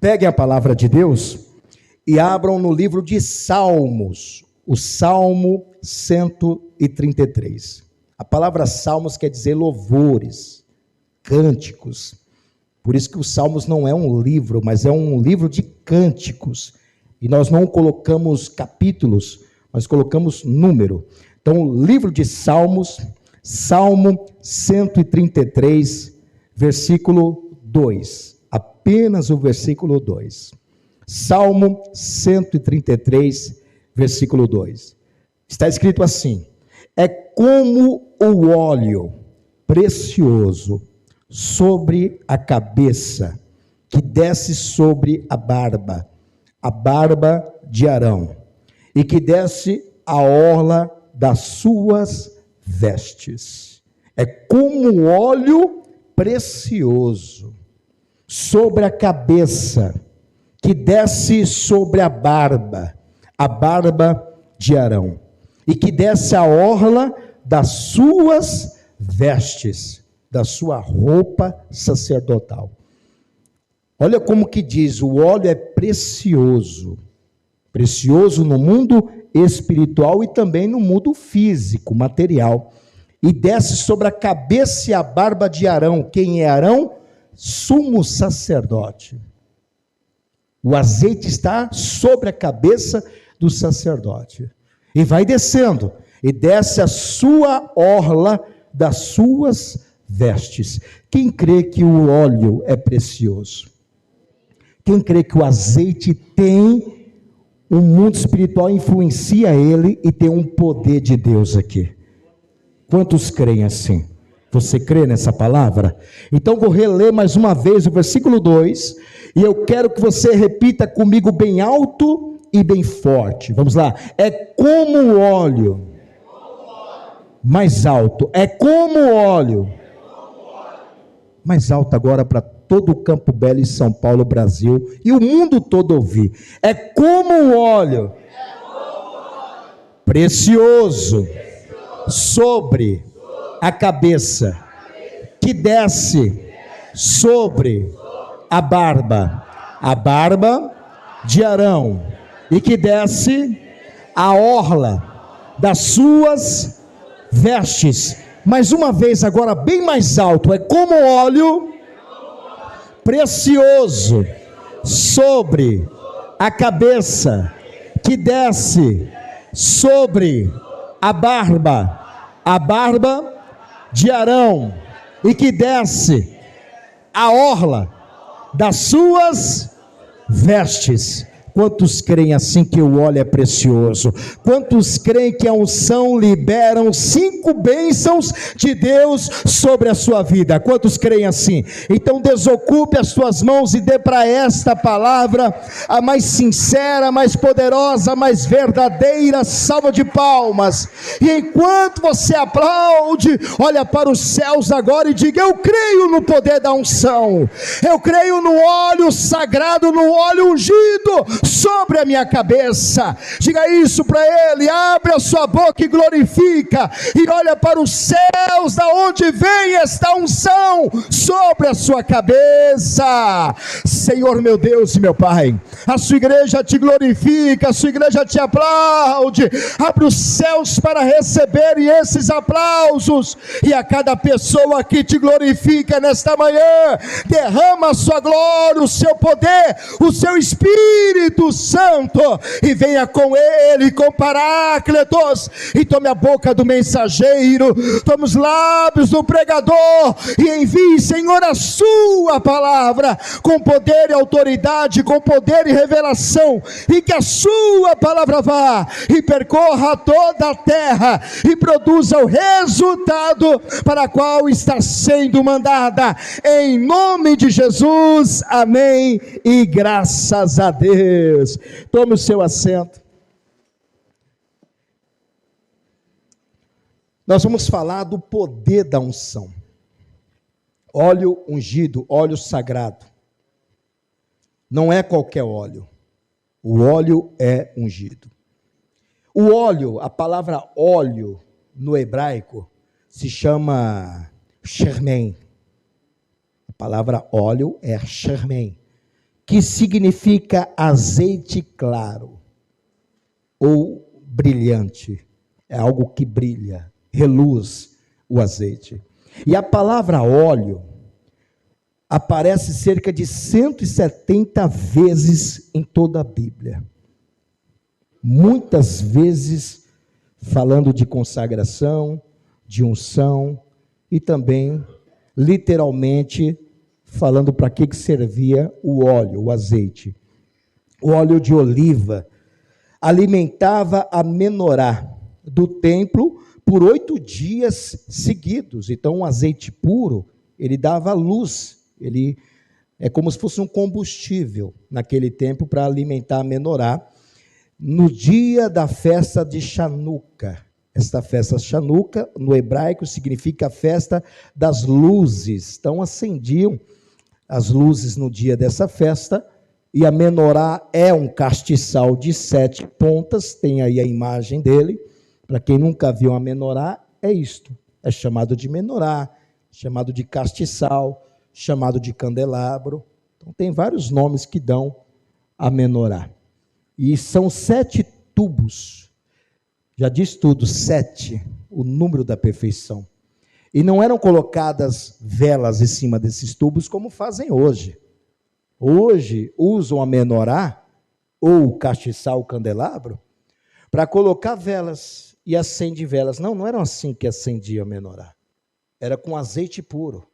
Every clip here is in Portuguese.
Peguem a palavra de Deus e abram no livro de Salmos, o Salmo 133. A palavra salmos quer dizer louvores, cânticos. Por isso que os Salmos não é um livro, mas é um livro de cânticos. E nós não colocamos capítulos, nós colocamos número. Então, o livro de Salmos, Salmo 133, versículo 2. Apenas o versículo 2. Salmo 133, versículo 2. Está escrito assim: é como o óleo precioso sobre a cabeça, que desce sobre a barba de Arão, e que desce a orla das suas vestes. É como óleo precioso sobre a cabeça, que desce sobre a barba de Arão, e que desce a orla das suas vestes, da sua roupa sacerdotal. Olha como que diz, o óleo é precioso, precioso no mundo espiritual e também no mundo físico, material, e desce sobre a cabeça e a barba de Arão. Quem é Arão? Sumo sacerdote. O azeite está sobre a cabeça do sacerdote, e vai descendo, e desce a sua orla das suas vestes. Quem crê que o óleo é precioso? Quem crê que o azeite tem um mundo espiritual, influencia ele e tem um poder de Deus aqui? Quantos creem assim? Você crê nessa palavra? Então vou reler mais uma vez o versículo 2, e eu quero que você repita comigo bem alto e bem forte. Vamos lá. É como o óleo. Mais alto. É como o óleo. Mais alto agora para todo o Campo Belo e São Paulo, Brasil, e o mundo todo ouvir. É como o óleo precioso sobre a cabeça, que desce sobre a barba de Arão, e que desce a orla das suas vestes. Mais uma vez agora bem mais alto. É como óleo precioso sobre a cabeça, que desce sobre a barba de Arão, e que desce a orla das suas vestes. Quantos creem assim que o óleo é precioso? Quantos creem que a unção libera 5 bênçãos de Deus sobre a sua vida? Quantos creem assim? Então desocupe as suas mãos e dê para esta palavra a mais sincera, mais poderosa, mais verdadeira salva de palmas. E enquanto você aplaude, olha para os céus agora e diga: eu creio no poder da unção, eu creio no óleo sagrado, no óleo ungido sobre a minha cabeça. Diga isso para ele. Abre a sua boca e glorifica, e olha para os céus, da onde vem esta unção sobre a sua cabeça. Senhor meu Deus e meu Pai, a sua igreja te glorifica, a sua igreja te aplaude. Abre os céus para receber esses aplausos, e a cada pessoa que te glorifica nesta manhã, derrama a sua glória, o seu poder, o seu Espírito Santo, e venha com ele, com Paráclitos, e tome a boca do mensageiro, tome os lábios do pregador, e envie, Senhor, a sua palavra com poder e autoridade, com poder e revelação, e que a sua palavra vá e percorra toda a terra e produza o resultado para o qual está sendo mandada, em nome de Jesus, amém e graças a Deus. Tome o seu assento. Nós vamos falar do poder da unção. Óleo ungido, óleo sagrado. Não é qualquer óleo. O óleo é ungido. O óleo, a palavra óleo no hebraico se chama shermen. A palavra óleo é shermen, que significa azeite claro ou brilhante. É algo que brilha, reluz o azeite. E a palavra óleo aparece cerca de 170 vezes em toda a Bíblia. Muitas vezes falando de consagração, de unção e também, literalmente, falando para que servia o óleo, o azeite. O óleo de oliva alimentava a menorá do templo por 8 dias seguidos. Então, um azeite puro, ele dava luz, ele é como se fosse um combustível naquele tempo para alimentar a menorá. No dia da festa de Chanuca, esta festa Chanuca, no hebraico, significa a festa das luzes. Então, acendiam as luzes no dia dessa festa, e a menorá é um castiçal de 7 pontas, tem aí a imagem dele. Para quem nunca viu a menorá, é isto, é chamado de menorá, chamado de castiçal, chamado de candelabro. Então, tem vários nomes que dão a menorá. E são 7 tubos, já diz tudo, 7, o número da perfeição. E não eram colocadas velas em cima desses tubos como fazem hoje. Hoje usam a menorá, ou o castiçal, o candelabro, para colocar velas, e acende velas. Não, não era assim que acendia a menorá. Era com azeite puro,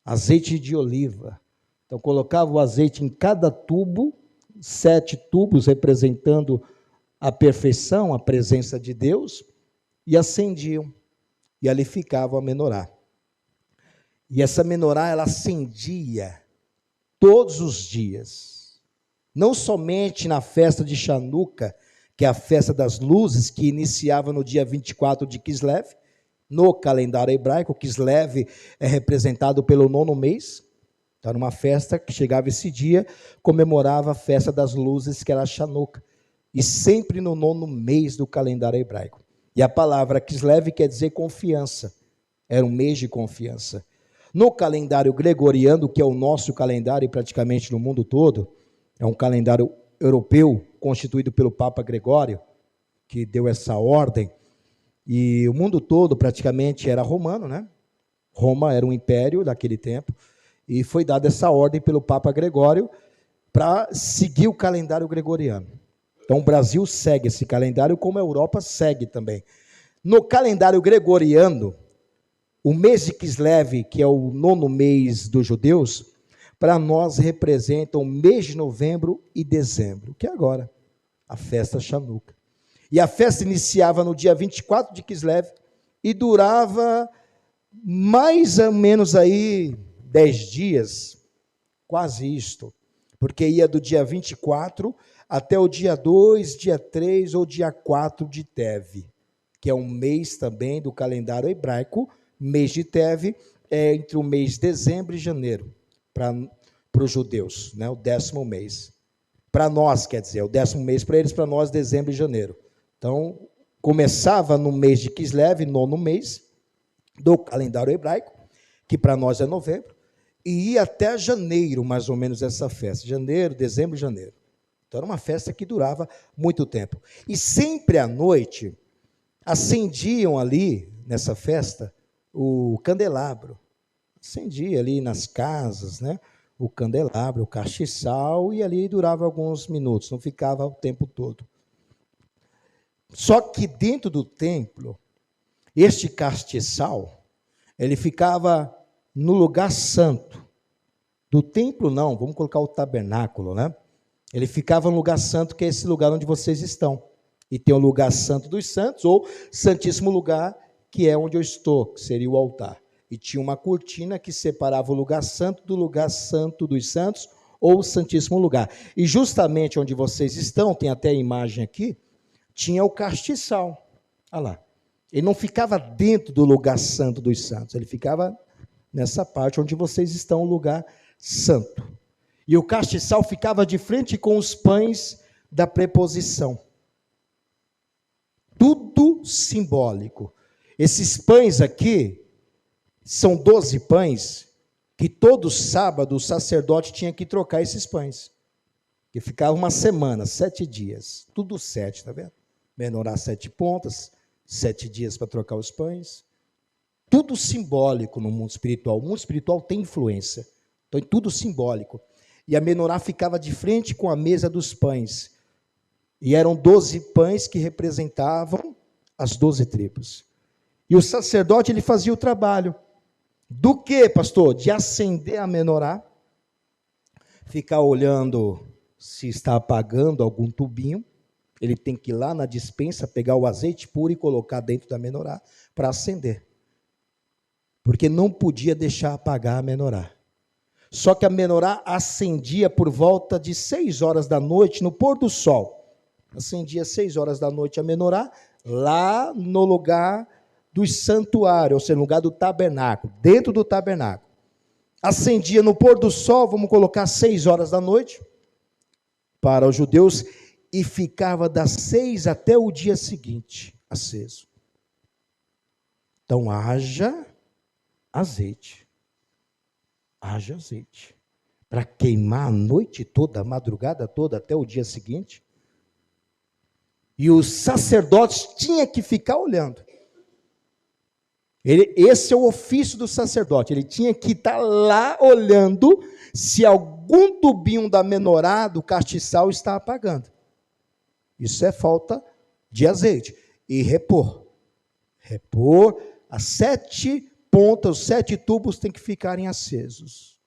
azeite de oliva. Então colocava o azeite em cada tubo, 7 tubos representando a perfeição, a presença de Deus, e acendiam, e ali ficava a menorá. E essa menorá, ela acendia todos os dias, não somente na festa de Chanuca, que é a festa das luzes, que iniciava no dia 24 de Kislev, no calendário hebraico. Kislev é representado pelo 9º mês. Então, era uma festa que chegava esse dia, comemorava a festa das luzes, que era a Chanuca, e sempre no 9º mês do calendário hebraico. E a palavra Kislev quer dizer confiança, era um mês de confiança. No calendário gregoriano, que é o nosso calendário praticamente no mundo todo, é um calendário europeu, constituído pelo Papa Gregório, que deu essa ordem, e o mundo todo praticamente era romano, né? Roma era um império daquele tempo, e foi dada essa ordem pelo Papa Gregório para seguir o calendário gregoriano. Então, o Brasil segue esse calendário, como a Europa segue também. No calendário gregoriano, o mês de Kislev, que é o 9º mês dos judeus, para nós representa o mês de novembro e dezembro, que é agora, a festa Chanuca. E a festa iniciava no dia 24 de Kislev e durava mais ou menos aí 10 dias, quase isto, porque ia do dia 24 até o dia 2, dia 3 ou dia 4 de Teve, que é um mês também do calendário hebraico. Mês de Teve é entre o mês de dezembro e janeiro, para os judeus, né? O 10º mês. Para nós, quer dizer, o 10º mês para eles, para nós, dezembro e janeiro. Então, começava no mês de Kislev, 9º mês do calendário hebraico, que para nós é novembro, e ia até janeiro, mais ou menos, essa festa. Janeiro, dezembro e janeiro. Então, era uma festa que durava muito tempo. E sempre à noite, acendiam ali, nessa festa, o candelabro. Acendia ali nas casas, né? O candelabro, o castiçal, e ali durava alguns minutos, não ficava o tempo todo. Só que dentro do templo, este castiçal, ele ficava no lugar santo. Do templo não, vamos colocar o tabernáculo, né? Ele ficava no lugar santo, que é esse lugar onde vocês estão. E tem o lugar santo dos santos, ou santíssimo lugar, que é onde eu estou, que seria o altar. E tinha uma cortina que separava o lugar santo do lugar santo dos santos, ou o santíssimo lugar. E justamente onde vocês estão, tem até a imagem aqui, tinha o castiçal. Olha lá. Ele não ficava dentro do lugar santo dos santos, ele ficava nessa parte onde vocês estão, o lugar santo. E o castiçal ficava de frente com os pães da preposição. Tudo simbólico. Esses pães aqui são 12 pães, que todo sábado o sacerdote tinha que trocar esses pães. Que ficava uma semana, 7 dias. Tudo 7, tá vendo? Menorá 7 pontas, 7 dias para trocar os pães. Tudo simbólico no mundo espiritual. O mundo espiritual tem influência. Então é tudo simbólico. E a menorá ficava de frente com a mesa dos pães. E eram 12 pães que representavam as 12 tribos. E o sacerdote, ele fazia o trabalho. Do que, pastor? De acender a menorá, ficar olhando se está apagando algum tubinho. Ele tem que ir lá na despensa, pegar o azeite puro e colocar dentro da menorá para acender. Porque não podia deixar apagar a menorá. Só que a menorá acendia por volta de 6 horas da noite, no pôr do sol. Acendia 6 horas da noite a menorá, lá no lugar do santuário, ou seja, no lugar do tabernáculo, dentro do tabernáculo. Acendia no pôr do sol, vamos colocar 6 horas da noite, para os judeus, e ficava das 6 até o dia seguinte, aceso. Então, haja azeite. Haja azeite. Para queimar a noite toda, a madrugada toda, até o dia seguinte. E os sacerdotes tinham que ficar olhando. Esse é o ofício do sacerdote. Ele tinha que estar lá olhando se algum tubinho da menorá, do castiçal, está apagando. Isso é falta de azeite. E repor. Repor. As 7 pontas, os 7 tubos têm que ficarem acesos.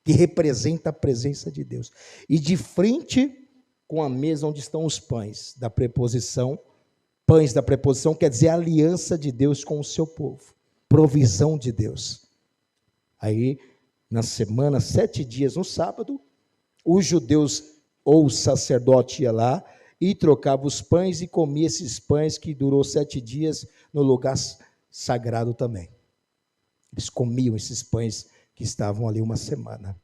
Que representa a presença de Deus. E de frente com a mesa onde estão os pães da preposição. Pães da preposição quer dizer aliança de Deus com o seu povo. Provisão de Deus. Aí, na semana, 7 dias no sábado, os judeus ou o sacerdote ia lá e trocava os pães e comia esses pães que durou 7 dias no lugar sagrado também. Eles comiam esses pães que estavam ali uma semana.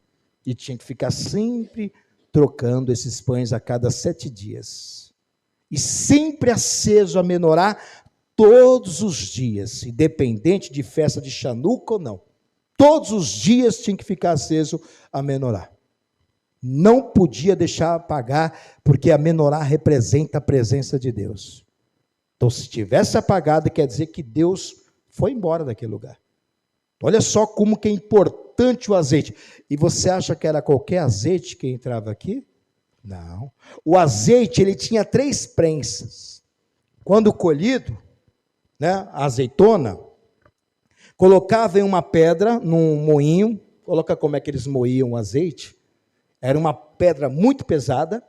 E tinha que ficar sempre trocando esses pães a cada 7 dias. E sempre aceso a menorá todos os dias, independente de festa de Chanuca ou não. Todos os dias tinha que ficar aceso a menorá. Não podia deixar apagar, porque a menorá representa a presença de Deus. Então, se tivesse apagado, quer dizer que Deus foi embora daquele lugar. Olha só como que é importante o azeite. E você acha que era qualquer azeite que entrava aqui? Não. O azeite, ele tinha 3 prensas. Quando colhido, né, a azeitona, colocava em uma pedra, num moinho, coloca como é que eles moíam o azeite, era uma pedra muito pesada,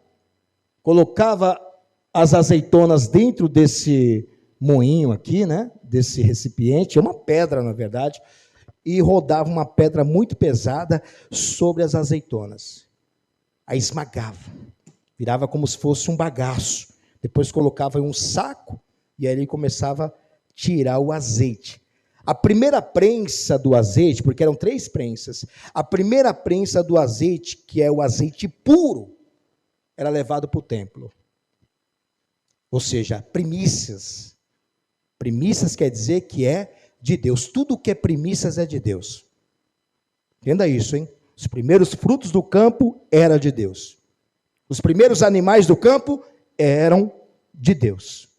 colocava as azeitonas dentro desse moinho aqui, né, desse recipiente, é uma pedra, na verdade, e rodava uma pedra muito pesada sobre as azeitonas. Aí esmagava, virava como se fosse um bagaço. Depois colocava em um saco e aí ele começava a tirar o azeite. A primeira prensa do azeite, porque eram 3 prensas, a primeira prensa do azeite, que é o azeite puro, era levado para o templo. Ou seja, primícias. Primícias quer dizer que é de Deus. Tudo que é primícias é de Deus. Entenda isso, hein? Os primeiros frutos do campo eram de Deus. Os primeiros animais do campo eram de Deus.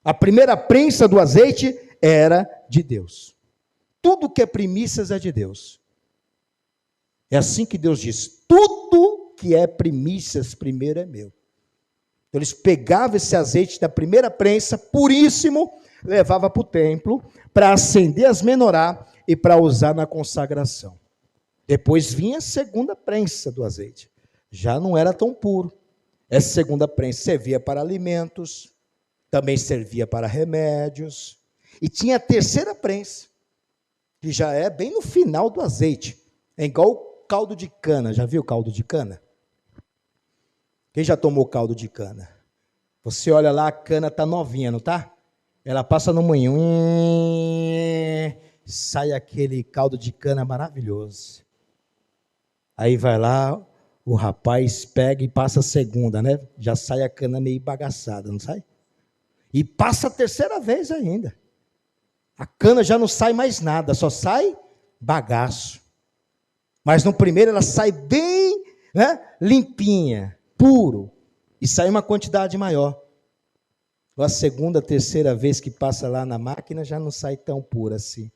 A primeira prensa do azeite era de Deus. Tudo que é primícias é de Deus. É assim que Deus diz: tudo que é primícias primeiro é meu. Então eles pegavam esse azeite da primeira prensa, puríssimo, levava para o templo para acender as menorá e para usar na consagração. Depois vinha a segunda prensa do azeite. Já não era tão puro. Essa segunda prensa servia para alimentos, também servia para remédios. E tinha a terceira prensa, que já é bem no final do azeite. É igual caldo de cana. Já viu caldo de cana? Quem já tomou caldo de cana? Você olha lá, a cana está novinha, não está? Ela passa no moinho. Sai aquele caldo de cana maravilhoso. Aí vai lá, o rapaz pega e passa a segunda, né? Já sai a cana meio bagaçada, não sai? E passa a terceira vez ainda. A cana já não sai mais nada, só sai bagaço. Mas no primeiro ela sai bem, né, limpinha, puro, e sai uma quantidade maior. A segunda, terceira vez que passa lá na máquina já não sai tão pura assim.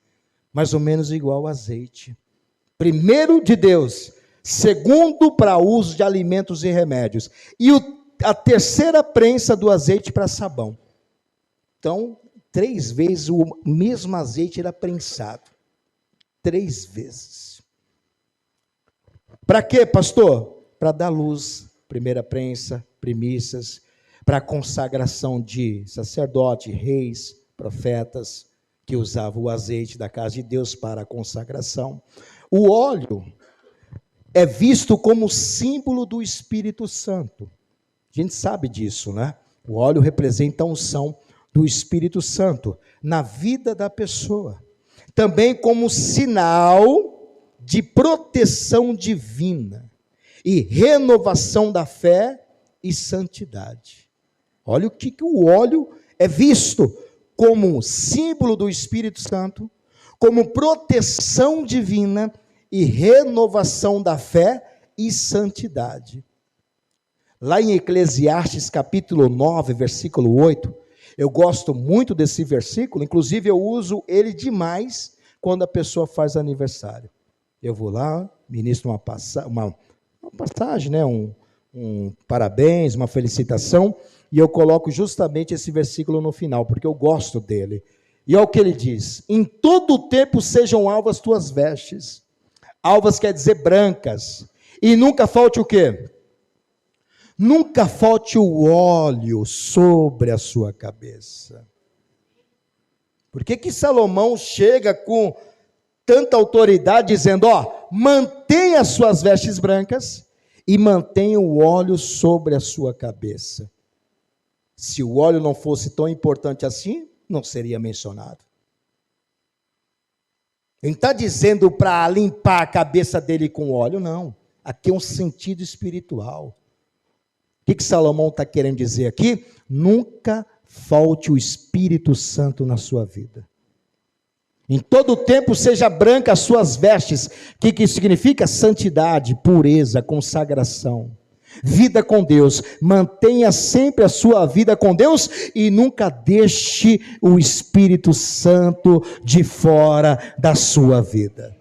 Mais ou menos igual ao azeite. Primeiro de Deus, segundo para uso de alimentos e remédios. E a terceira prensa do azeite para sabão. Então, 3 vezes o mesmo azeite era prensado. 3 vezes. Para quê, pastor? Para dar luz. Primeira prensa, primícias, para a consagração de sacerdote, reis, profetas, que usavam o azeite da casa de Deus para a consagração. O óleo é visto como símbolo do Espírito Santo. A gente sabe disso, né? O óleo representa a unção do Espírito Santo na vida da pessoa. Também como sinal de proteção divina e renovação da fé e santidade. Olha o que o óleo é visto como símbolo do Espírito Santo, como proteção divina e renovação da fé e santidade. Lá em Eclesiastes capítulo 9, versículo 8, eu gosto muito desse versículo, inclusive eu uso ele demais quando a pessoa faz aniversário. Eu vou lá, ministro uma passagem, né? um parabéns, uma felicitação, e eu coloco justamente esse versículo no final, porque eu gosto dele. E é o que ele diz: em todo o tempo sejam alvas tuas vestes. Alvas quer dizer brancas. E nunca falte o quê? Nunca falte o óleo sobre a sua cabeça. Por que Salomão chega com tanta autoridade dizendo, mantenha as suas vestes brancas e mantenha o óleo sobre a sua cabeça? Se o óleo não fosse tão importante assim, não seria mencionado. Ele está dizendo para limpar a cabeça dele com óleo, não. Aqui é um sentido espiritual. O que Salomão está querendo dizer aqui? Nunca falte o Espírito Santo na sua vida. Em todo tempo seja branca as suas vestes. O que significa? Santidade, pureza, consagração. Vida com Deus. Mantenha sempre a sua vida com Deus e nunca deixe o Espírito Santo de fora da sua vida.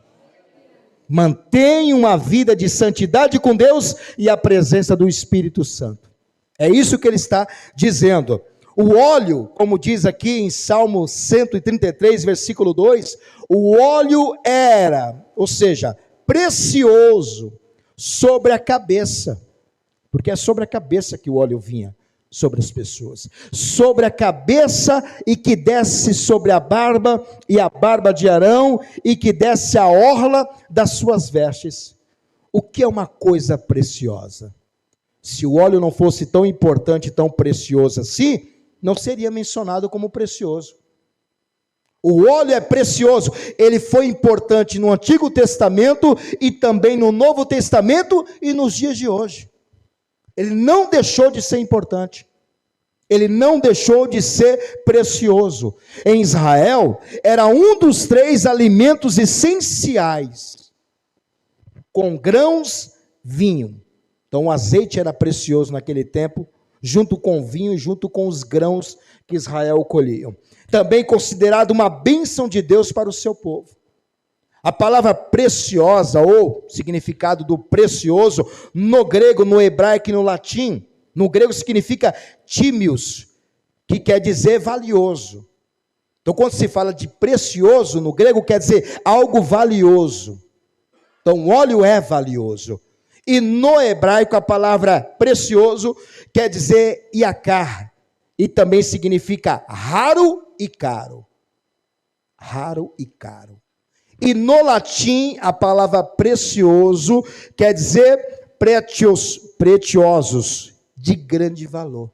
Mantenha uma vida de santidade com Deus e a presença do Espírito Santo. É isso que ele está dizendo. O óleo, como diz aqui em Salmo 133, versículo 2, o óleo era, ou seja, precioso sobre a cabeça. Porque é sobre a cabeça que o óleo vinha sobre as pessoas. Sobre a cabeça e que desce sobre a barba e a barba de Arão e que desce a orla das suas vestes. O que é uma coisa preciosa? Se o óleo não fosse tão importante, tão precioso assim, não seria mencionado como precioso. O óleo é precioso, ele foi importante no Antigo Testamento e também no Novo Testamento e nos dias de hoje. Ele não deixou de ser importante. Ele não deixou de ser precioso. Em Israel, era um dos 3 alimentos essenciais. Com grãos, vinho. Então o azeite era precioso naquele tempo, junto com o vinho e junto com os grãos que Israel colhia. Também considerado uma bênção de Deus para o seu povo. A palavra preciosa, ou significado do precioso, no grego, no hebraico e no latim, no grego significa tímios, que quer dizer valioso. Então, quando se fala de precioso, no grego quer dizer algo valioso. Então, o óleo é valioso. E no hebraico, a palavra precioso quer dizer iacar, e também significa raro e caro. Raro e caro. E no latim, a palavra precioso quer dizer preciosos, de grande valor.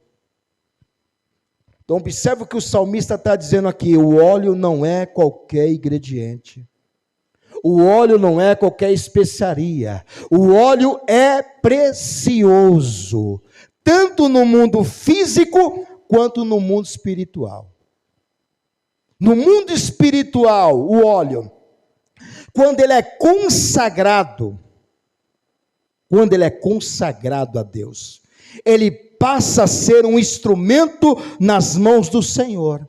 Então, observe o que o salmista está dizendo aqui: o óleo não é qualquer ingrediente. O óleo não é qualquer especiaria. O óleo é precioso, tanto no mundo físico quanto no mundo espiritual. No mundo espiritual, o óleo quando ele é consagrado a Deus, ele passa a ser um instrumento nas mãos do Senhor.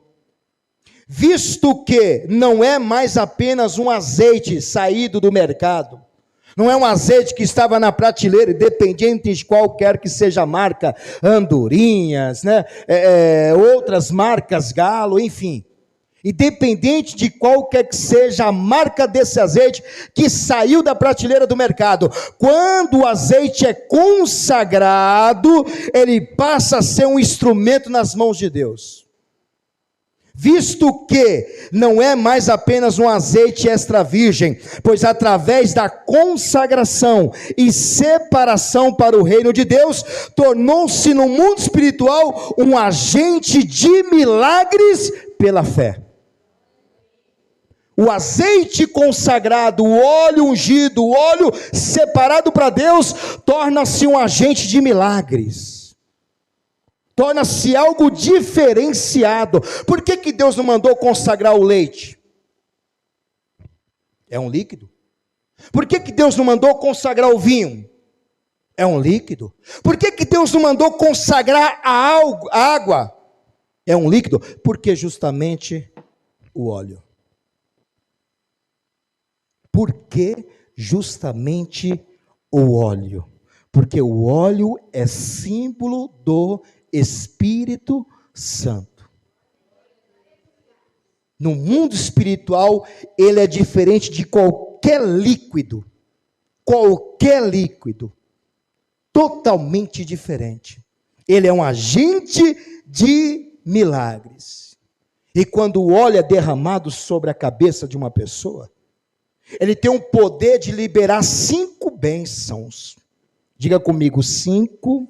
Visto que não é mais apenas um azeite saído do mercado, não é um azeite que estava na prateleira, independente de qualquer que seja a marca, Andorinhas, outras marcas, Galo, enfim. Independente de qualquer que seja a marca desse azeite que saiu da prateleira do mercado, quando o azeite é consagrado, ele passa a ser um instrumento nas mãos de Deus. Visto que não é mais apenas um azeite extra virgem, pois através da consagração e separação para o reino de Deus, tornou-se no mundo espiritual um agente de milagres pela fé. O azeite consagrado, o óleo ungido, o óleo separado para Deus, torna-se um agente de milagres. Torna-se algo diferenciado. Por que Deus não mandou consagrar o leite? É um líquido. Por que Deus não mandou consagrar o vinho? É um líquido. Por que Deus não mandou consagrar a água? É um líquido. Porque justamente o óleo. Por que justamente o óleo? Porque o óleo é símbolo do Espírito Santo. No mundo espiritual, ele é diferente de qualquer líquido. Qualquer líquido. Totalmente diferente. Ele é um agente de milagres. E quando o óleo é derramado sobre a cabeça de uma pessoa, ele tem o poder de liberar 5 bênçãos. Diga comigo, 5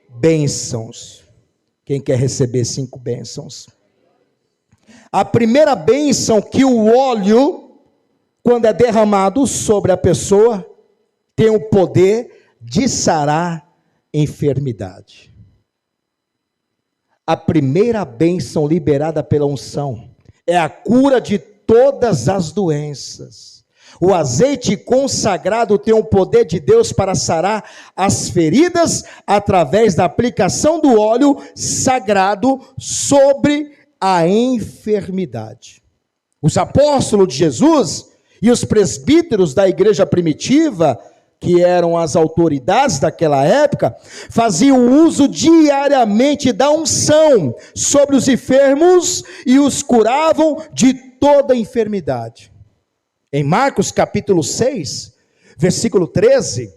bênçãos. Quem quer receber 5 bênçãos? A primeira bênção que o óleo, quando é derramado sobre a pessoa, tem o poder de sarar enfermidade. A primeira bênção liberada pela unção é a cura de todas as doenças. O azeite consagrado tem o poder de Deus para sarar as feridas através da aplicação do óleo sagrado sobre a enfermidade. Os apóstolos de Jesus e os presbíteros da igreja primitiva, que eram as autoridades daquela época, faziam uso diariamente da unção sobre os enfermos e os curavam de toda enfermidade. Em Marcos capítulo 6, versículo 13,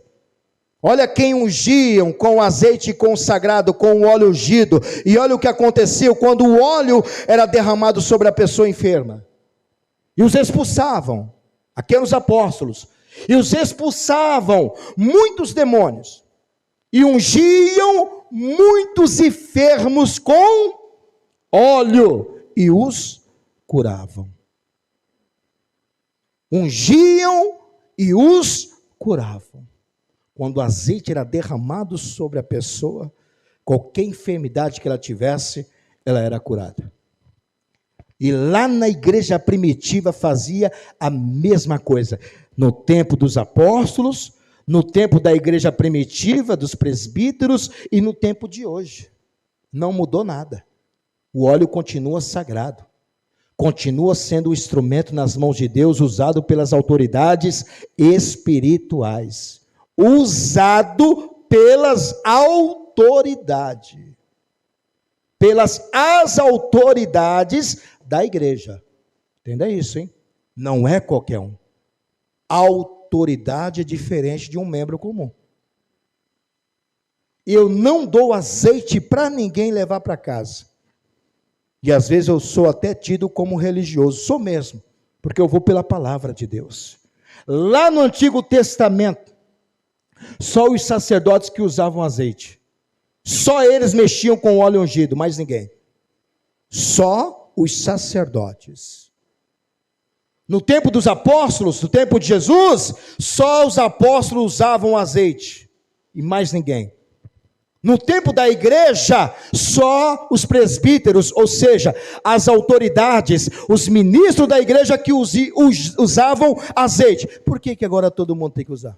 olha quem ungiam com azeite consagrado, com o óleo ungido, e olha o que aconteceu quando o óleo era derramado sobre a pessoa enferma, e os expulsavam, aqueles apóstolos, e os expulsavam muitos demônios, e ungiam muitos enfermos com óleo, e os curavam. Ungiam e os curavam. Quando o azeite era derramado sobre a pessoa, qualquer enfermidade que ela tivesse, ela era curada. E lá na igreja primitiva fazia a mesma coisa. No tempo dos apóstolos, no tempo da igreja primitiva, dos presbíteros e no tempo de hoje. Não mudou nada. O óleo continua sagrado. Continua sendo um instrumento nas mãos de Deus, usado pelas autoridades espirituais. Usado pelas autoridades. As autoridades da igreja. Entenda isso, hein? Não é qualquer um. A autoridade é diferente de um membro comum. Eu não dou azeite para ninguém levar para casa. E às vezes eu sou até tido como religioso, sou mesmo, porque eu vou pela palavra de Deus. Lá no Antigo Testamento, só os sacerdotes que usavam azeite. Só eles mexiam com óleo ungido, mais ninguém. Só os sacerdotes. No tempo dos apóstolos, no tempo de Jesus, só os apóstolos usavam azeite, e mais ninguém. No tempo da igreja, só os presbíteros, ou seja, as autoridades, os ministros da igreja que usavam azeite. Por que agora todo mundo tem que usar?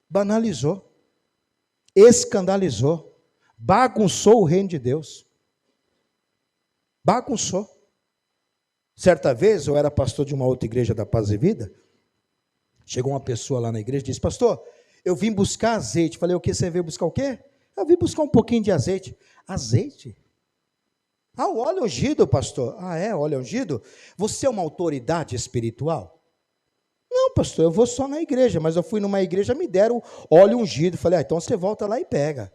Banalizou, escandalizou, bagunçou o reino de Deus. Bagunçou. Certa vez, eu era pastor de uma outra igreja da Paz e Vida, chegou uma pessoa lá na igreja e disse: pastor, eu vim buscar azeite. Falei: o que? Você veio buscar o quê? Eu vim buscar um pouquinho de azeite. Azeite? Ah, o óleo ungido, pastor. Ah, é? Óleo ungido? Você é uma autoridade espiritual? Não, pastor, eu vou só na igreja, mas eu fui numa igreja, me deram óleo ungido. Falei: então você volta lá e pega,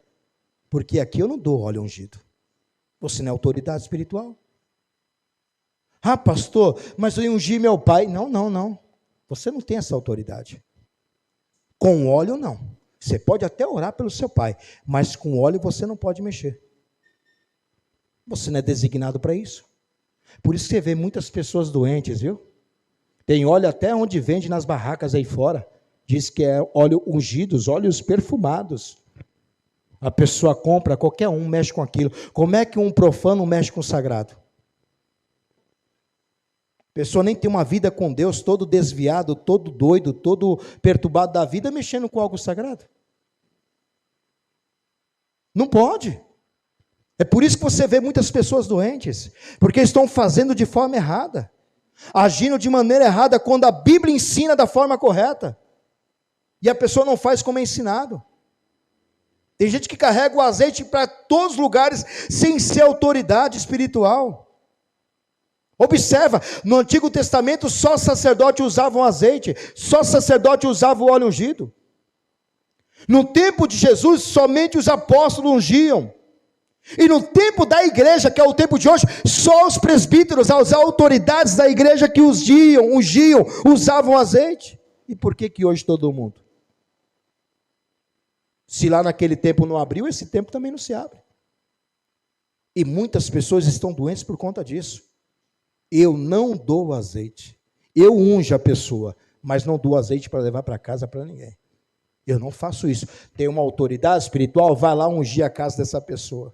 porque aqui eu não dou óleo ungido. Você não é autoridade espiritual? Ah, pastor, mas eu ungi meu pai. Não. Você não tem essa autoridade. Com óleo, não. Você pode até orar pelo seu pai, mas com óleo você não pode mexer. Você não é designado para isso. Por isso você vê muitas pessoas doentes, viu? Tem óleo até onde vende nas barracas aí fora. Diz que é óleo ungido, óleos perfumados. A pessoa compra, qualquer um mexe com aquilo. Como é que um profano mexe com o sagrado? A pessoa nem tem uma vida com Deus, todo desviado, todo doido, todo perturbado da vida, mexendo com algo sagrado. Não pode. É por isso que você vê muitas pessoas doentes, porque estão fazendo de forma errada, agindo de maneira errada, quando a Bíblia ensina da forma correta, e a pessoa não faz como é ensinado. Tem gente que carrega o azeite para todos os lugares, sem ser autoridade espiritual. Observa, no Antigo Testamento só sacerdote usavam azeite, só sacerdote usava o óleo ungido. No tempo de Jesus, somente os apóstolos ungiam. E no tempo da igreja, que é o tempo de hoje, só os presbíteros, as autoridades da igreja que ungiam, usavam azeite. E por que hoje todo mundo? Se lá naquele tempo não abriu, esse tempo também não se abre. E muitas pessoas estão doentes por conta disso. Eu não dou azeite. Eu unjo a pessoa, mas não dou azeite para levar para casa para ninguém. Eu não faço isso. Tem uma autoridade espiritual, vai lá ungir a casa dessa pessoa.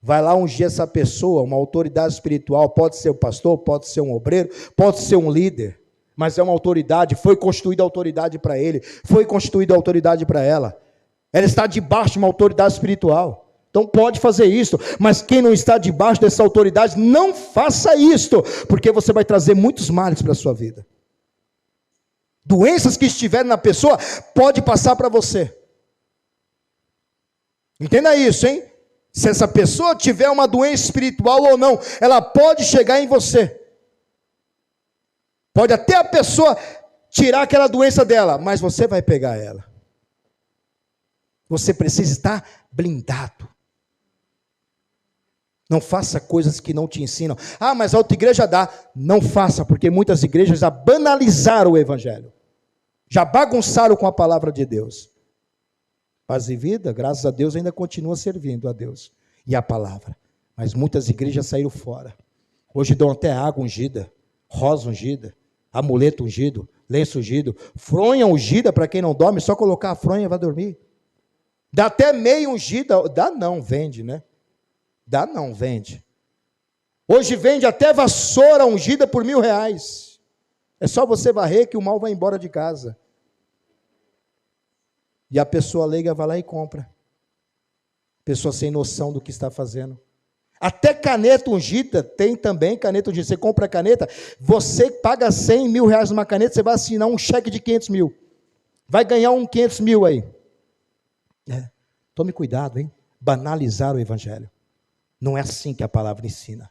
Vai lá ungir essa pessoa, uma autoridade espiritual, pode ser o pastor, pode ser um obreiro, pode ser um líder, mas é uma autoridade, foi constituída autoridade para ele, foi constituída autoridade para ela. Ela está debaixo de uma autoridade espiritual. Então pode fazer isso, mas quem não está debaixo dessa autoridade, não faça isto, porque você vai trazer muitos males para a sua vida. Doenças que estiverem na pessoa, pode passar para você. Entenda isso, hein? Se essa pessoa tiver uma doença espiritual ou não, ela pode chegar em você. Pode até a pessoa tirar aquela doença dela, mas você vai pegar ela. Você precisa estar blindado. Não faça coisas que não te ensinam. Ah, mas a outra igreja dá. Não faça, porque muitas igrejas já banalizaram o evangelho. Já bagunçaram com a palavra de Deus. Paz e Vida, graças a Deus, ainda continua servindo a Deus e a palavra. Mas muitas igrejas saíram fora. Hoje dão até água ungida, rosa ungida, amuleto ungido, lenço ungido, fronha ungida para quem não dorme, só colocar a fronha e vai dormir. Dá até meia ungida, dá não, vende, né? Dá não, vende. Hoje vende até vassoura ungida por R$1.000. É só você varrer que o mal vai embora de casa. E a pessoa leiga vai lá e compra. Pessoa sem noção do que está fazendo. Até caneta ungida tem também, caneta ungida. Você compra a caneta, você paga R$100.000 numa caneta, você vai assinar um cheque de 500 mil. Vai ganhar 500 mil aí. Tome cuidado, hein? Banalizar o evangelho. Não é assim que a palavra ensina.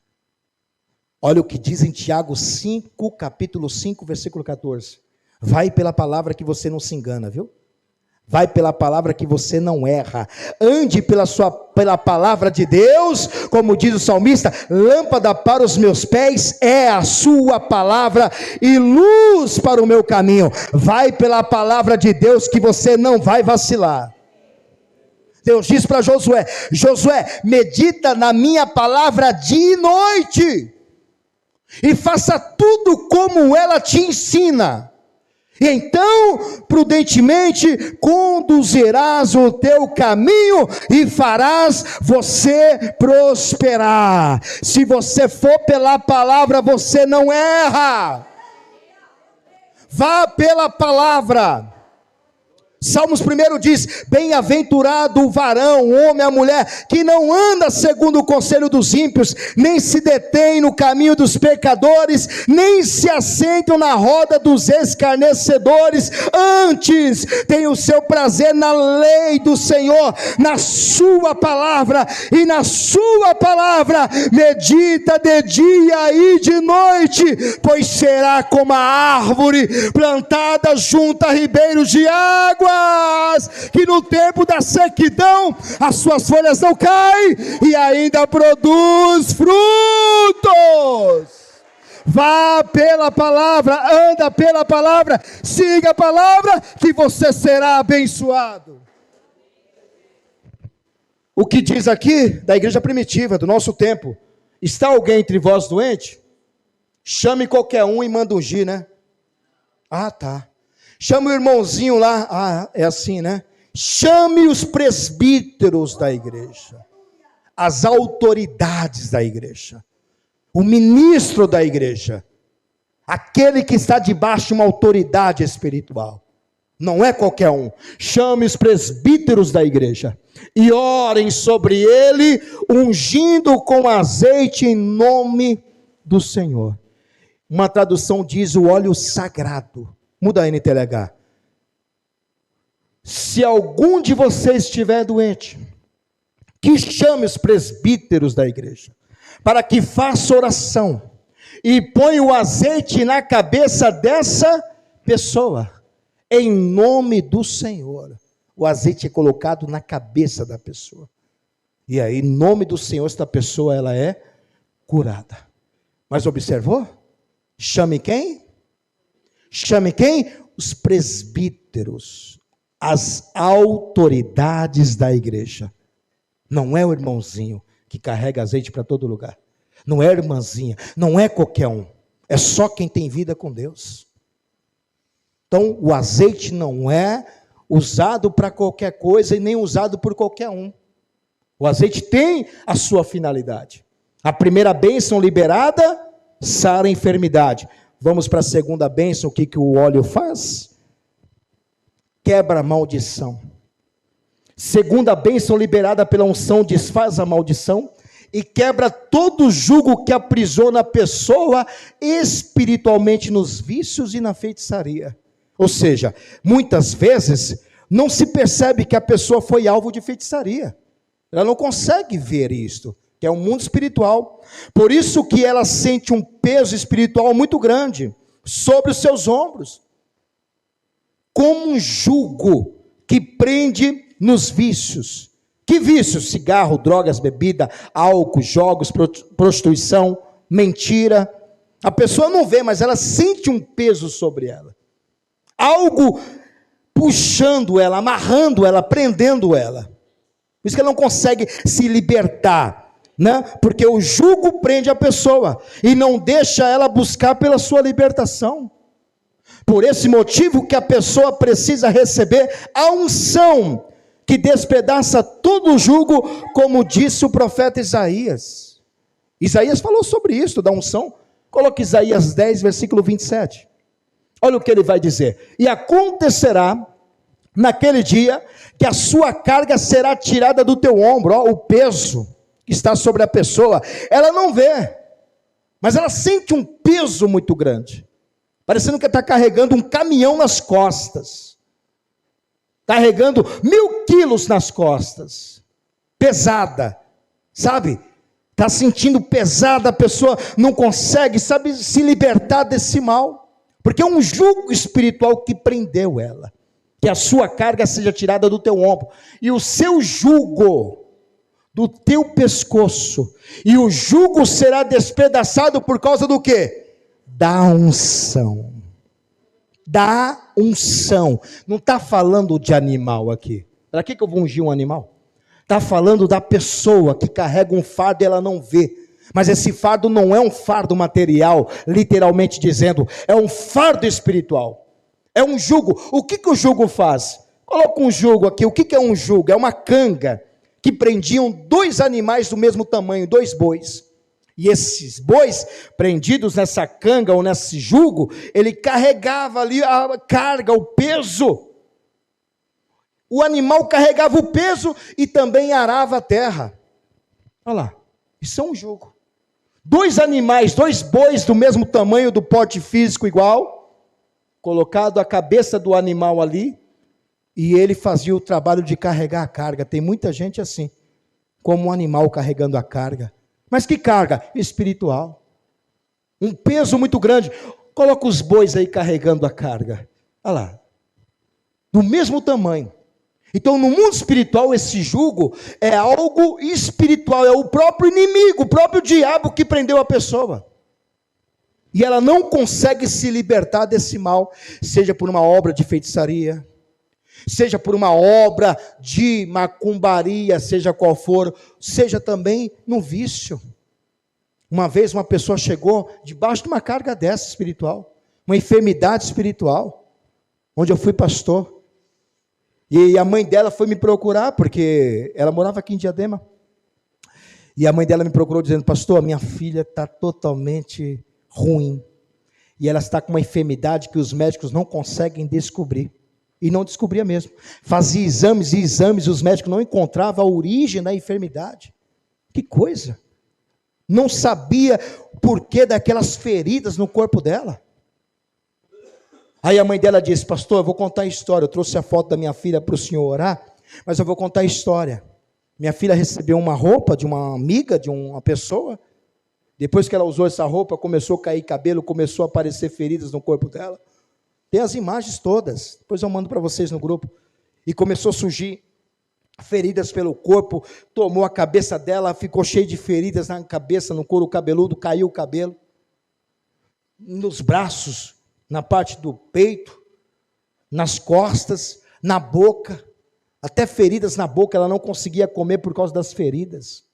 Olha o que diz em Tiago 5, capítulo 5, versículo 14. Vai pela palavra que você não se engana, viu? Vai pela palavra que você não erra. Ande pela palavra de Deus, como diz o salmista, lâmpada para os meus pés é a sua palavra e luz para o meu caminho. Vai pela palavra de Deus que você não vai vacilar. Deus diz para Josué: Josué, medita na minha palavra dia e noite, e faça tudo como ela te ensina, E então, prudentemente, conduzirás o teu caminho e farás você prosperar. Se você for pela palavra, você não erra. Vá pela palavra. Salmos 1 diz: bem-aventurado o varão, o homem, a mulher, que não anda segundo o conselho dos ímpios, nem se detém no caminho dos pecadores, nem se assentam na roda dos escarnecedores, antes tem o seu prazer na lei do Senhor, na sua palavra, e na sua palavra medita de dia e de noite, pois será como a árvore plantada junto a ribeiros de água, que no tempo da sequidão as suas folhas não caem e ainda produz frutos. Vá pela palavra, anda pela palavra, siga a palavra, que você será abençoado. O que diz aqui da igreja primitiva, do nosso tempo: está alguém entre vós doente? Chame qualquer um e manda ungir, né? Ah, tá. Chame o irmãozinho lá, é assim, né? Chame os presbíteros da igreja, as autoridades da igreja, o ministro da igreja, aquele que está debaixo de uma autoridade espiritual. Não é qualquer um. Chame os presbíteros da igreja e orem sobre ele, ungindo com azeite em nome do Senhor. Uma tradução diz o óleo sagrado. Muda a NTLH. Se algum de vocês estiver doente, que chame os presbíteros da igreja, para que faça oração, e ponha o azeite na cabeça dessa pessoa, em nome do Senhor. O azeite é colocado na cabeça da pessoa, e aí, em nome do Senhor, esta pessoa, ela é curada. Mas observou? Chame quem? Chame quem? Os presbíteros, as autoridades da igreja. Não é o irmãozinho que carrega azeite para todo lugar. Não é a irmãzinha, não é qualquer um. É só quem tem vida com Deus. Então, o azeite não é usado para qualquer coisa e nem usado por qualquer um. O azeite tem a sua finalidade. A primeira bênção liberada, sara a enfermidade. Vamos para a segunda bênção. O que o óleo faz? Quebra a maldição. Segunda bênção liberada pela unção, desfaz a maldição e quebra todo o jugo que aprisiona a pessoa espiritualmente nos vícios e na feitiçaria. Ou seja, muitas vezes não se percebe que a pessoa foi alvo de feitiçaria. Ela não consegue ver isto, que é um mundo espiritual. Por isso que ela sente um peso espiritual muito grande sobre os seus ombros, como um jugo que prende nos vícios. Que vícios? Cigarro, drogas, bebida, álcool, jogos, prostituição, mentira. A pessoa não vê, mas ela sente um peso sobre ela. Algo puxando ela, amarrando ela, prendendo ela. Por isso que ela não consegue se libertar, né? Porque o jugo prende a pessoa e não deixa ela buscar pela sua libertação. Por esse motivo que a pessoa precisa receber a unção que despedaça todo o jugo, como disse o profeta Isaías. Isaías falou sobre isso, da unção. Coloque Isaías 10, versículo 27. Olha o que ele vai dizer: e acontecerá naquele dia que a sua carga será tirada do teu ombro. Ó, o peso que está sobre a pessoa, ela não vê, mas ela sente um peso muito grande, parecendo que está carregando um caminhão nas costas, carregando 1000 quilos nas costas, pesada, sabe? Está sentindo pesada, a pessoa não consegue, sabe, se libertar desse mal, porque é um jugo espiritual que prendeu ela. Que a sua carga seja tirada do teu ombro, e o seu jugo do teu pescoço, e o jugo será despedaçado por causa do quê? Da unção. Da unção. Não está falando de animal aqui. Para que eu vou ungir um animal? Está falando da pessoa que carrega um fardo e ela não vê. Mas esse fardo não é um fardo material, literalmente dizendo, é um fardo espiritual. É um jugo. O que o jugo faz? Coloca um jugo aqui. O que é um jugo? É uma canga que prendiam 2 animais do mesmo tamanho, 2 bois. E esses bois, prendidos nessa canga ou nesse jugo, ele carregava ali a carga, o peso. O animal carregava o peso e também arava a terra. Olha lá, isso é um jugo. 2 animais, 2 bois do mesmo tamanho, do porte físico igual, colocado a cabeça do animal ali, e ele fazia o trabalho de carregar a carga. Tem muita gente assim, como um animal carregando a carga. Mas que carga? Espiritual. Um peso muito grande. Coloca os bois aí carregando a carga. Olha lá. Do mesmo tamanho. Então, no mundo espiritual, esse jugo é algo espiritual. É o próprio inimigo, o próprio diabo que prendeu a pessoa. E ela não consegue se libertar desse mal. Seja por uma obra de feitiçaria, seja por uma obra de macumbaria, seja qual for, seja também no vício. Uma vez uma pessoa chegou debaixo de uma carga dessa espiritual, uma enfermidade espiritual, onde eu fui pastor, e a mãe dela foi me procurar, porque ela morava aqui em Diadema, e a mãe dela me procurou dizendo: pastor, a minha filha está totalmente ruim, e ela está com uma enfermidade que os médicos não conseguem descobrir. E não descobria mesmo. Fazia exames e exames, os médicos não encontravam a origem da enfermidade. Que coisa! Não sabia o porquê daquelas feridas no corpo dela. Aí a mãe dela disse: pastor, eu vou contar a história. Eu trouxe a foto da minha filha para o senhor orar, mas eu vou contar a história. Minha filha recebeu uma roupa de uma amiga, de uma pessoa. Depois que ela usou essa roupa, começou a cair cabelo, começou a aparecer feridas no corpo dela. Tem as imagens todas, depois eu mando para vocês no grupo. E começou a surgir feridas pelo corpo, tomou a cabeça dela, ficou cheia de feridas na cabeça, no couro cabeludo, caiu o cabelo. Nos braços, na parte do peito, nas costas, na boca, até feridas na boca, ela não conseguia comer por causa das feridas.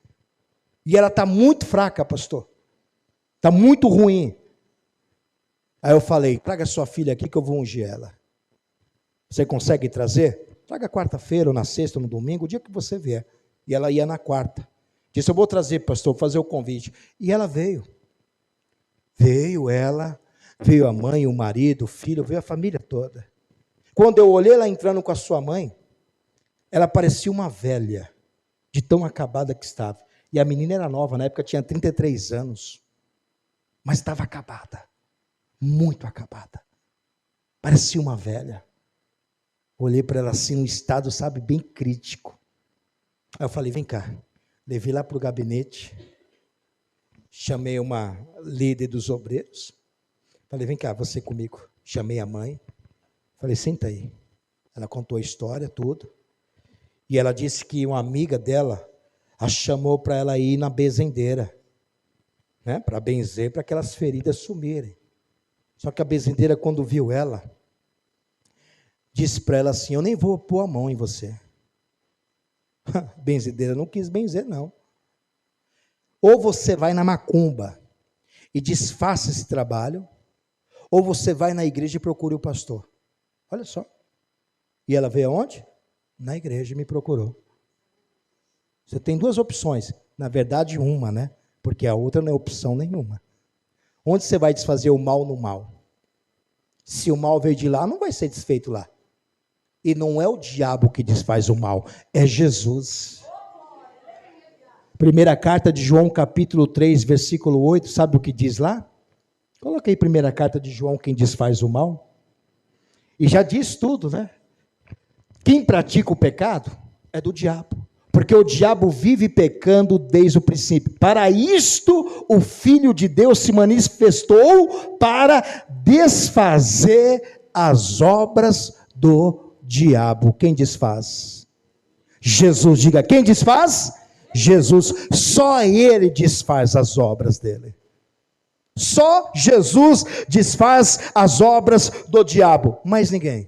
E ela está muito fraca, pastor. Está muito ruim. Aí eu falei: traga sua filha aqui que eu vou ungir ela. Você consegue trazer? Traga quarta-feira, ou na sexta, ou no domingo, o dia que você vier. E ela ia na quarta. Disse: eu vou trazer, pastor, vou fazer o convite. E ela veio. Veio ela, veio a mãe, o marido, o filho, veio a família toda. Quando eu olhei ela entrando com a sua mãe, ela parecia uma velha, de tão acabada que estava. E a menina era nova, na época tinha 33 anos. Mas estava acabada. Muito acabada, parecia uma velha. Olhei para ela assim, um estado, sabe, bem crítico. Aí eu falei: vem cá. Levei lá para o gabinete, chamei uma líder dos obreiros, falei: vem cá, você comigo. Chamei a mãe, falei: senta aí. Ela contou a história, tudo, e ela disse que uma amiga dela a chamou para ela ir na benzendeira, né, para benzer, para aquelas feridas sumirem. Só que a benzedeira, quando viu ela, disse para ela assim: eu nem vou pôr a mão em você. A benzedeira não quis benzer, não. Ou você vai na macumba e desfaça esse trabalho, ou você vai na igreja e procure o pastor. Olha só. E ela veio aonde? Na igreja e me procurou. Você tem 2 opções. Na verdade, uma, né? Porque a outra não é opção nenhuma. Onde você vai desfazer o mal no mal? Se o mal veio de lá, não vai ser desfeito lá. E não é o diabo que desfaz o mal, é Jesus. Primeira carta de João, capítulo 3, versículo 8, sabe o que diz lá? Coloquei primeira carta de João, quem desfaz o mal. E já diz tudo, né? Quem pratica o pecado é do diabo. Porque o diabo vive pecando desde o princípio. Para isto o Filho de Deus se manifestou, para desfazer as obras do diabo. Quem desfaz? Jesus. Diga: quem desfaz? Jesus. Só ele desfaz as obras dele. Só Jesus desfaz as obras do diabo. Mais ninguém.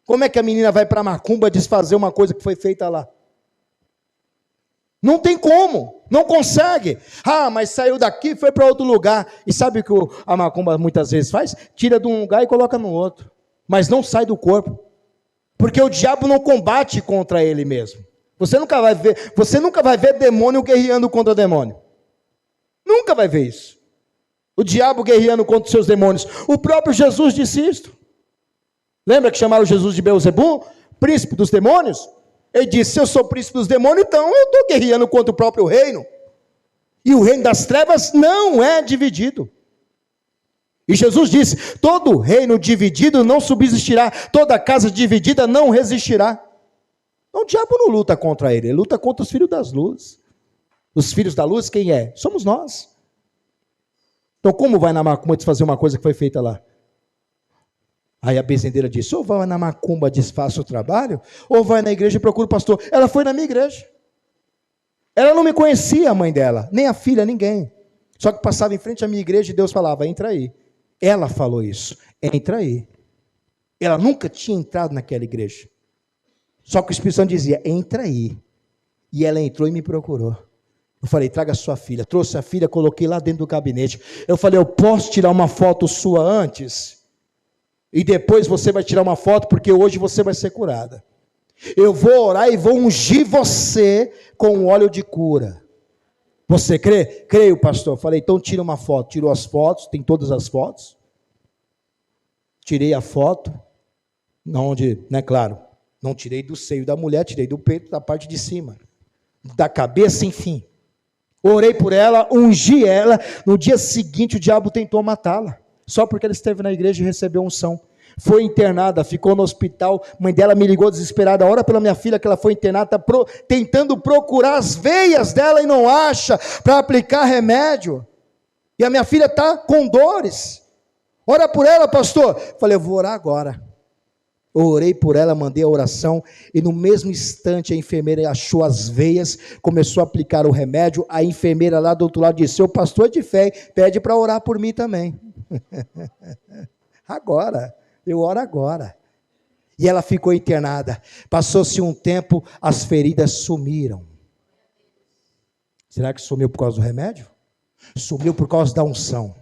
Como é que a menina vai para a macumba desfazer uma coisa que foi feita lá? Não tem como, não consegue. Ah, mas saiu daqui e foi para outro lugar. E sabe o que a macumba muitas vezes faz? Tira de um lugar e coloca no outro. mas não sai do corpo. Porque o diabo não combate contra ele mesmo. Você nunca vai ver demônio guerreando contra demônio. Nunca vai ver isso. O diabo guerreando contra os seus demônios. O próprio Jesus disse isto. Lembra que chamaram Jesus de Beelzebub, príncipe dos demônios? Ele disse, se eu sou príncipe dos demônios, então eu estou guerreando contra o próprio reino. E o reino das trevas não é dividido. E Jesus disse, todo reino dividido não subsistirá, toda casa dividida não resistirá. Então o diabo não luta contra ele luta contra os filhos das luzes. Os filhos da luz, quem é? Somos nós. Então como vai na macumba desfazer uma coisa que foi feita lá? Aí a benzedeira disse, ou vai na macumba desfaça o trabalho, ou vai na igreja e procura o pastor. Ela foi na minha igreja. Ela não me conhecia, a mãe dela, nem a filha, ninguém. Só que passava em frente à minha igreja e Deus falava, entra aí. Ela falou isso, entra aí. Ela nunca tinha entrado naquela igreja. Só que o Espírito Santo dizia, entra aí. E ela entrou e me procurou. Eu falei, traga a sua filha. Trouxe a filha, coloquei lá dentro do gabinete. Eu falei, eu posso tirar uma foto sua antes? E depois você vai tirar uma foto, porque hoje você vai ser curada. Eu vou orar e vou ungir você com óleo de cura. Você crê? Creio, pastor. Falei, então tira uma foto. Tirou as fotos, tem todas as fotos. Tirei a foto, onde, né, claro, não tirei do seio da mulher, tirei do peito, da parte de cima, da cabeça, enfim. Orei por ela, ungi ela. No dia seguinte o diabo tentou matá-la, só porque ela esteve na igreja e recebeu unção. Foi internada, ficou no hospital. Mãe dela me ligou desesperada, ora pela minha filha que ela foi internada, tentando procurar as veias dela e não acha, para aplicar remédio. E a minha filha está com dores. Ora por ela, pastor. Falei, eu vou orar agora. Eu orei por ela, mandei a oração, e no mesmo instante a enfermeira achou as veias, começou a aplicar o remédio. A enfermeira lá do outro lado disse, seu pastor é de fé, pede para orar por mim também. Agora, eu oro agora. E ela ficou internada. Passou-se um tempo, as feridas sumiram. Será que sumiu por causa do remédio? Sumiu por causa da unção.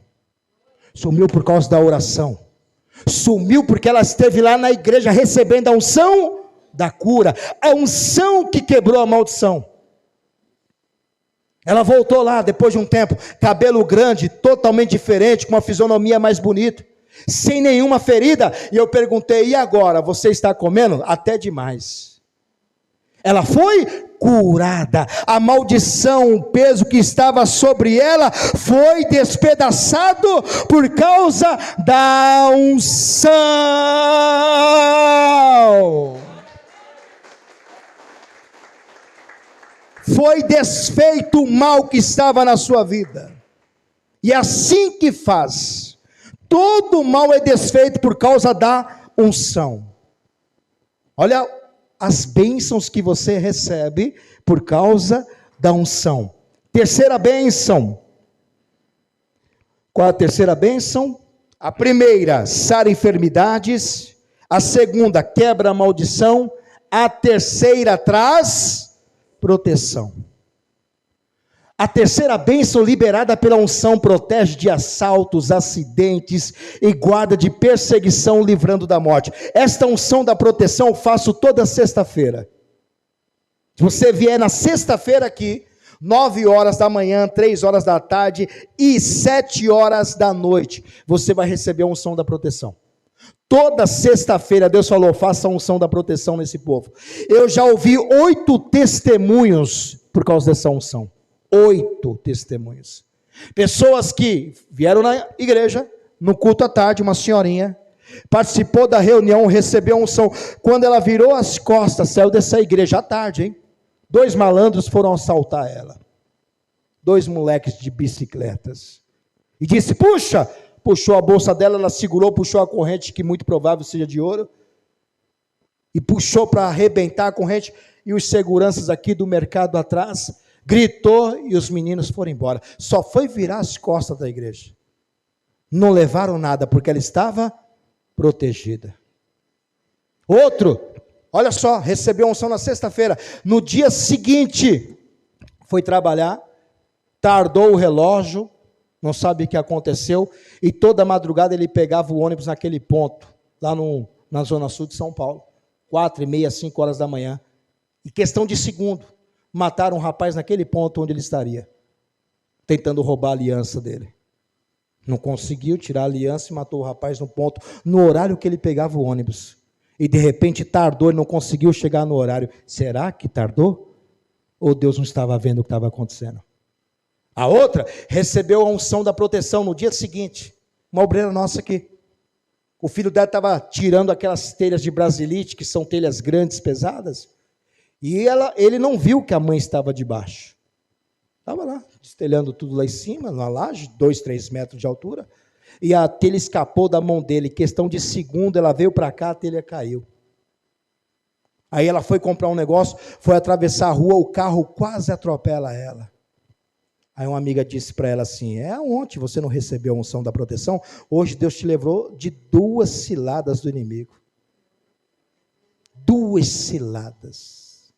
Sumiu por causa da oração. Sumiu porque ela esteve lá na igreja recebendo a unção da cura. A unção que quebrou a maldição. Ela voltou lá depois de um tempo, cabelo grande, totalmente diferente, com uma fisionomia mais bonita, sem nenhuma ferida. E eu perguntei, e agora, você está comendo? Até demais. Ela foi curada. A maldição, o peso que estava sobre ela, foi despedaçado por causa da unção. Foi desfeito o mal que estava na sua vida. E é assim que faz. Todo mal é desfeito por causa da unção. Olha as bênçãos que você recebe por causa da unção. Terceira bênção. Qual a terceira bênção? A primeira, sara enfermidades. A segunda, quebra a maldição. A terceira, traz proteção. A terceira bênção liberada pela unção protege de assaltos, acidentes e guarda de perseguição, livrando da morte. Esta unção da proteção eu faço toda sexta-feira. Se você vier na sexta-feira aqui, 9 horas da manhã, 3 horas da tarde e 7 horas da noite, você vai receber a unção da proteção. Toda sexta-feira Deus falou, faça a unção da proteção nesse povo. Eu já ouvi 8 testemunhos por causa dessa unção. 8 testemunhos. Pessoas que vieram na igreja, no culto à tarde, uma senhorinha, participou da reunião, recebeu a unção. Quando ela virou as costas, saiu dessa igreja à tarde, hein? 2 malandros foram assaltar ela. 2 moleques de bicicletas. E disse, puxa! Puxou a bolsa dela, ela segurou, puxou a corrente, que muito provável seja de ouro. E puxou para arrebentar a corrente. E os seguranças aqui do mercado atrás gritou e os meninos foram embora. Só foi virar as costas da igreja. Não levaram nada, porque ela estava protegida. Outro, olha só, recebeu a unção na sexta-feira. No dia seguinte, foi trabalhar, tardou o relógio, não sabe o que aconteceu, e toda madrugada ele pegava o ônibus naquele ponto. lá na zona sul de São Paulo, 4h30, 5 horas da manhã, em questão de segundo, mataram um rapaz naquele ponto onde ele estaria, tentando roubar a aliança dele. Não conseguiu tirar a aliança e matou o rapaz no ponto, no horário que ele pegava o ônibus. E de repente tardou e não conseguiu chegar no horário. Será que tardou? Ou Deus não estava vendo o que estava acontecendo? A outra recebeu a unção da proteção no dia seguinte. Uma obreira nossa aqui. O filho dela estava tirando aquelas telhas de brasilite, que são telhas grandes, pesadas. E ele não viu que a mãe estava debaixo. Estava lá, destelhando tudo lá em cima, na laje, 2, 3 metros de altura. E a telha escapou da mão dele. Questão de segundo, ela veio para cá, a telha caiu. Aí ela foi comprar um negócio, foi atravessar a rua, o carro quase atropela ela. Aí uma amiga disse para ela assim, ontem você não recebeu a unção da proteção? Hoje Deus te livrou de 2 ciladas do inimigo. 2 ciladas.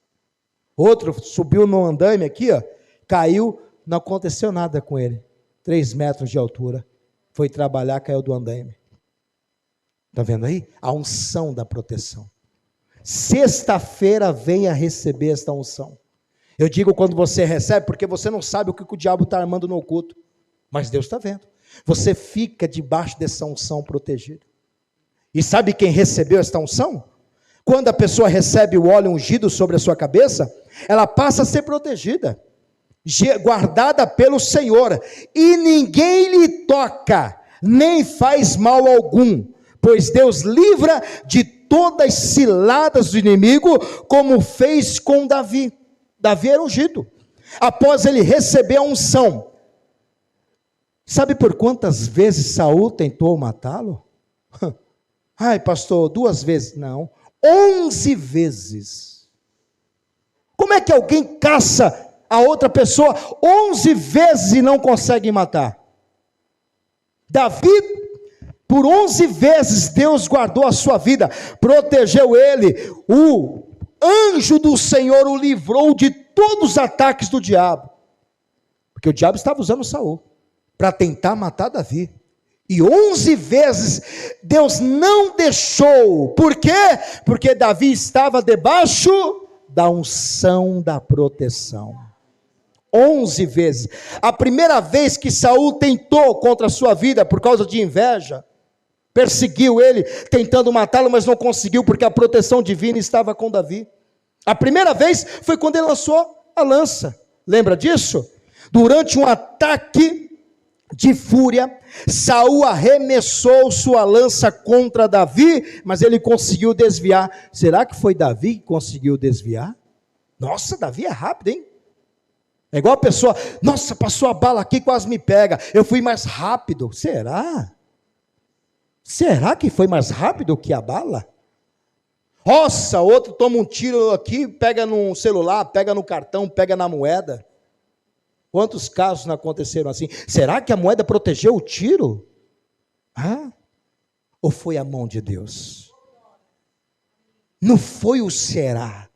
Outro subiu no andaime aqui, ó, caiu, não aconteceu nada com ele. 3 metros de altura. Foi trabalhar, caiu do andaime. Está vendo aí? A unção da proteção. Sexta-feira venha receber esta unção. Eu digo quando você recebe, porque você não sabe o que o diabo está armando no oculto. Mas Deus está vendo. Você fica debaixo dessa unção protegido. E sabe quem recebeu esta unção? Quando a pessoa recebe o óleo ungido sobre a sua cabeça, ela passa a ser protegida, guardada pelo Senhor, e ninguém lhe toca, nem faz mal algum, pois Deus livra de todas as ciladas do inimigo, como fez com Davi. Davi era ungido, após ele receber a unção. Sabe por quantas vezes Saul tentou matá-lo? Ai, pastor, 2 vezes. Não, 11 vezes. Como é que alguém caça a outra pessoa 11 vezes e não consegue matar? Davi, por 11 vezes Deus guardou a sua vida, protegeu ele, o anjo do Senhor o livrou de todos os ataques do diabo, porque o diabo estava usando Saul para tentar matar Davi, e 11 vezes Deus não deixou. Por quê? Porque Davi estava debaixo da unção da proteção. 11 vezes. A primeira vez que Saul tentou contra a sua vida por causa de inveja, perseguiu ele, tentando matá-lo, mas não conseguiu, porque a proteção divina estava com Davi. A primeira vez foi quando ele lançou a lança. Lembra disso? Durante um ataque de fúria, Saul arremessou sua lança contra Davi, mas ele conseguiu desviar. Será que foi Davi que conseguiu desviar? Nossa, Davi é rápido, hein? É igual a pessoa, nossa, passou a bala aqui, quase me pega. Eu fui mais rápido. Será? Será que foi mais rápido que a bala? Nossa, outro toma um tiro aqui, pega no celular, pega no cartão, pega na moeda. Quantos casos não aconteceram assim? Será que a moeda protegeu o tiro? Ou foi a mão de Deus? Não foi o será.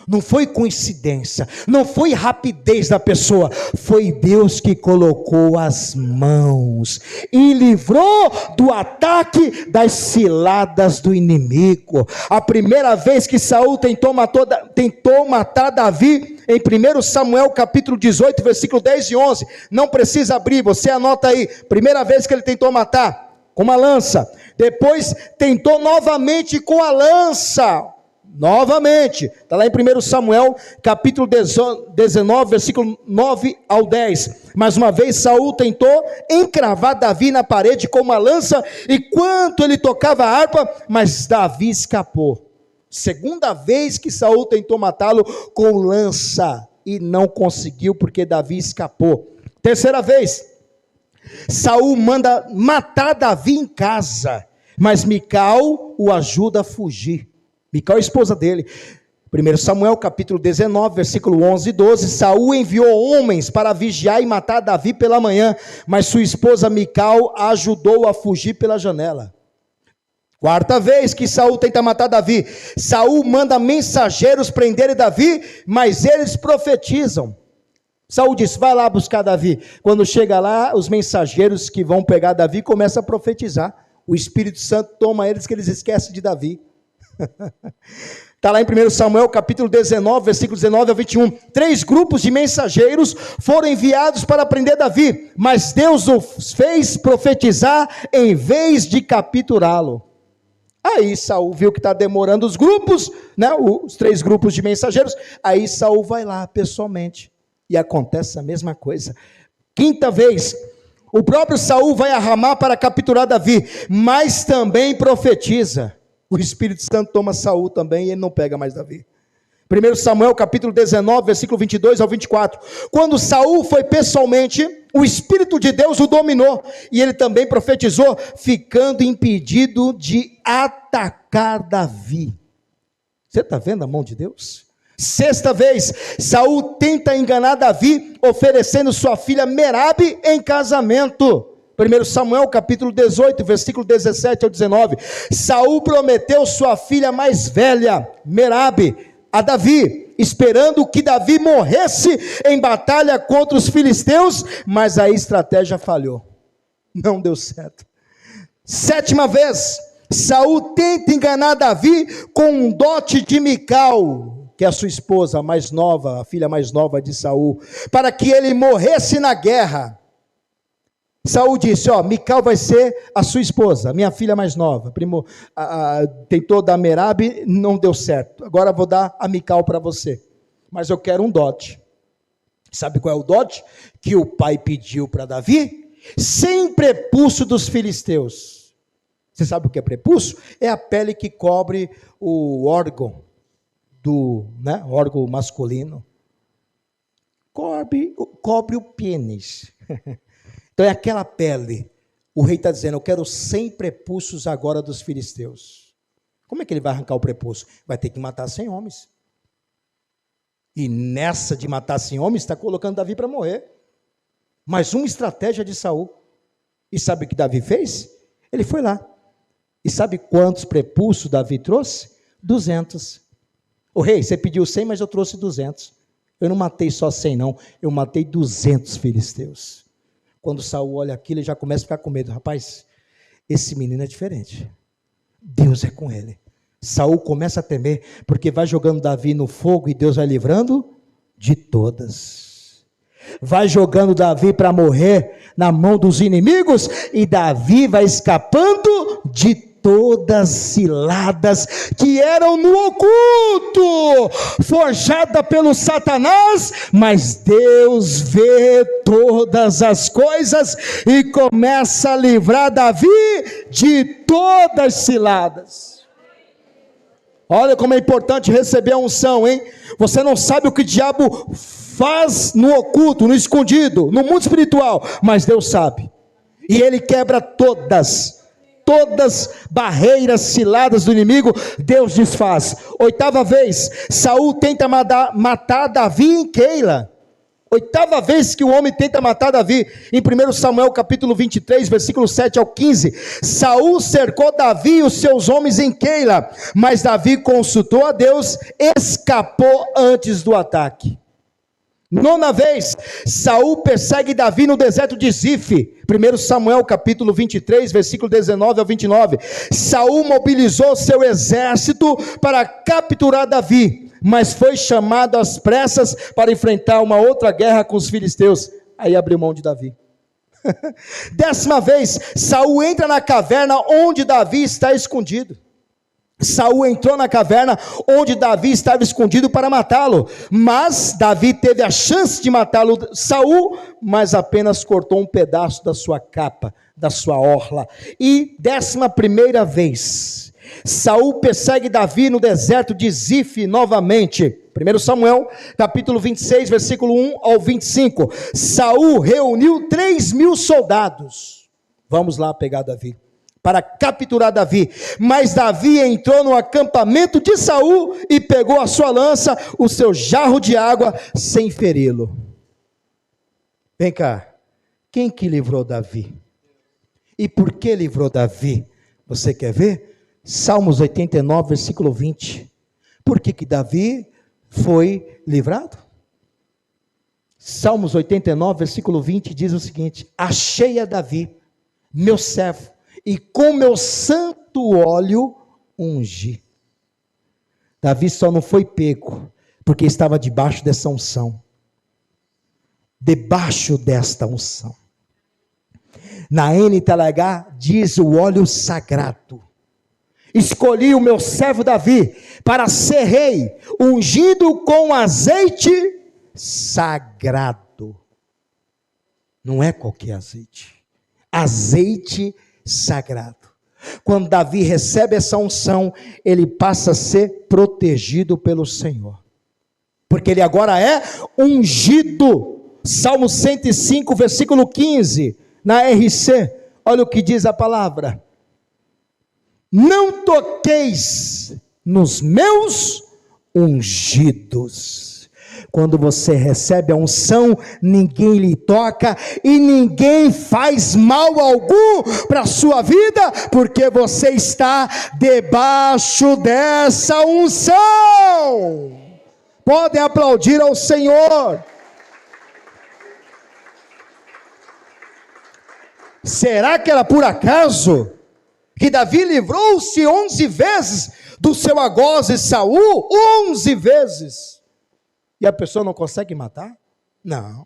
Não foi coincidência, não foi rapidez da pessoa, foi Deus que colocou as mãos e livrou do ataque das ciladas do inimigo. A primeira vez que Saul tentou matar Davi, em 1 Samuel capítulo 18, versículo 10 e 11, não precisa abrir, você anota aí, primeira vez que ele tentou matar, com uma lança, depois tentou novamente com a lança, novamente, está lá em 1 Samuel, capítulo 19, versículo 9 ao 10, mais uma vez Saul tentou encravar Davi na parede com uma lança, enquanto ele tocava a harpa, mas Davi escapou. Segunda vez que Saul tentou matá-lo com lança, e não conseguiu, porque Davi escapou. Terceira vez, Saul manda matar Davi em casa, mas Mical o ajuda a fugir. Mical é a esposa dele. 1 Samuel capítulo 19, versículo 11 e 12, Saul enviou homens para vigiar e matar Davi pela manhã, mas sua esposa Mical a ajudou a fugir pela janela. Quarta vez que Saul tenta matar Davi, Saul manda mensageiros prenderem Davi, mas eles profetizam. Saul diz, vai lá buscar Davi. Quando chega lá, os mensageiros que vão pegar Davi começam a profetizar. O Espírito Santo toma eles que eles esquecem de Davi. Está lá em 1 Samuel capítulo 19, versículo 19 ao 21. 3 grupos de mensageiros foram enviados para prender Davi, mas Deus os fez profetizar em vez de capturá-lo. Aí Saul viu que está demorando os grupos, né, os 3 grupos de mensageiros. Aí Saul vai lá pessoalmente e acontece a mesma coisa. 5ª vez, o próprio Saul vai a Ramá para capturar Davi, mas também profetiza. O Espírito Santo toma Saul também e ele não pega mais Davi. 1 Samuel capítulo 19, versículo 22 ao 24. Quando Saul foi pessoalmente, o Espírito de Deus o dominou e ele também profetizou, ficando impedido de atacar Davi. Você está vendo a mão de Deus? 6ª vez, Saul tenta enganar Davi, oferecendo sua filha Merabe em casamento. 1 Samuel capítulo 18, versículo 17 ao 19. Saul prometeu sua filha mais velha, Merabe, a Davi, esperando que Davi morresse em batalha contra os filisteus, mas a estratégia falhou. Não deu certo. 7ª vez, Saul tenta enganar Davi com um dote de Mical, que é a sua esposa mais nova, a filha mais nova de Saul, para que ele morresse na guerra. Saul disse, Mical vai ser a sua esposa, minha filha mais nova. Tentou dar Merabe, não deu certo. Agora vou dar a Mical para você. Mas eu quero um dote. Sabe qual é o dote? Que o pai pediu para Davi? 100 prepúcio dos filisteus. Você sabe o que é prepúcio? É a pele que cobre o órgão, órgão masculino. Cobre o pênis. Então é aquela pele. O rei está dizendo, eu quero 100 prepúcios agora dos filisteus. Como é que ele vai arrancar o prepúcio? Vai ter que matar 100 homens. E nessa de matar 100 homens, está colocando Davi para morrer. Mais uma estratégia de Saul. E sabe o que Davi fez? Ele foi lá. E sabe quantos prepúcios Davi trouxe? 200. O rei, você pediu 100, mas eu trouxe 200. Eu não matei só 100 não, eu matei 200 filisteus. Quando Saul olha aquilo, ele já começa a ficar com medo. Rapaz, esse menino é diferente. Deus é com ele. Saul começa a temer, porque vai jogando Davi no fogo e Deus vai livrando de todas. Vai jogando Davi para morrer na mão dos inimigos e Davi vai escapando de todas ciladas que eram no oculto, forjada pelo Satanás, mas Deus vê todas as coisas e começa a livrar Davi de todas as ciladas. Olha como é importante receber a unção, hein? Você não sabe o que o diabo faz no oculto, no escondido, no mundo espiritual, mas Deus sabe, e ele quebra todas barreiras, ciladas do inimigo, Deus desfaz. 8ª vez, Saul tenta matar Davi em Keila. 8ª vez que o homem tenta matar Davi. Em 1 Samuel capítulo 23, versículo 7 ao 15, Saul cercou Davi e os seus homens em Keila, mas Davi consultou a Deus, escapou antes do ataque. 9ª vez, Saul persegue Davi no deserto de Zif. 1 Samuel capítulo 23, versículo 19 ao 29. Saul mobilizou seu exército para capturar Davi, mas foi chamado às pressas para enfrentar uma outra guerra com os filisteus. Aí abriu mão de Davi. 10ª vez, Saul entra na caverna onde Davi está escondido. Saul entrou na caverna onde Davi estava escondido para matá-lo, mas Davi teve a chance de matá-lo, Saul, mas apenas cortou um pedaço da sua capa, da sua orla. E 11ª vez, Saul persegue Davi no deserto de Zif novamente. 1 Samuel, capítulo 26, versículo 1 ao 25. Saul reuniu 3.000 soldados. Vamos lá pegar Davi, para capturar Davi, mas Davi entrou no acampamento de Saul e pegou a sua lança, o seu jarro de água, sem feri-lo. Vem cá, quem que livrou Davi? E por que livrou Davi? Você quer ver? Salmos 89, versículo 20. Por que Davi foi livrado? Salmos 89, versículo 20 diz o seguinte: achei a Davi, meu servo, e com meu santo óleo ungi. Davi só não foi pego, porque estava debaixo dessa unção. Debaixo desta unção. Na NTLH diz o óleo sagrado. Escolhi o meu servo Davi para ser rei, ungido com azeite sagrado. Não é qualquer azeite. Azeite sagrado. Quando Davi recebe essa unção, ele passa a ser protegido pelo Senhor. Porque ele agora é ungido. Salmo 105, versículo 15, na RC, olha o que diz a palavra: não toqueis nos meus ungidos. Quando você recebe a unção, ninguém lhe toca e ninguém faz mal algum para a sua vida, porque você está debaixo dessa unção. Podem aplaudir ao Senhor. Será que era por acaso que Davi livrou-se 11 vezes do seu algoz Saul? 11 vezes. E a pessoa não consegue matar? Não.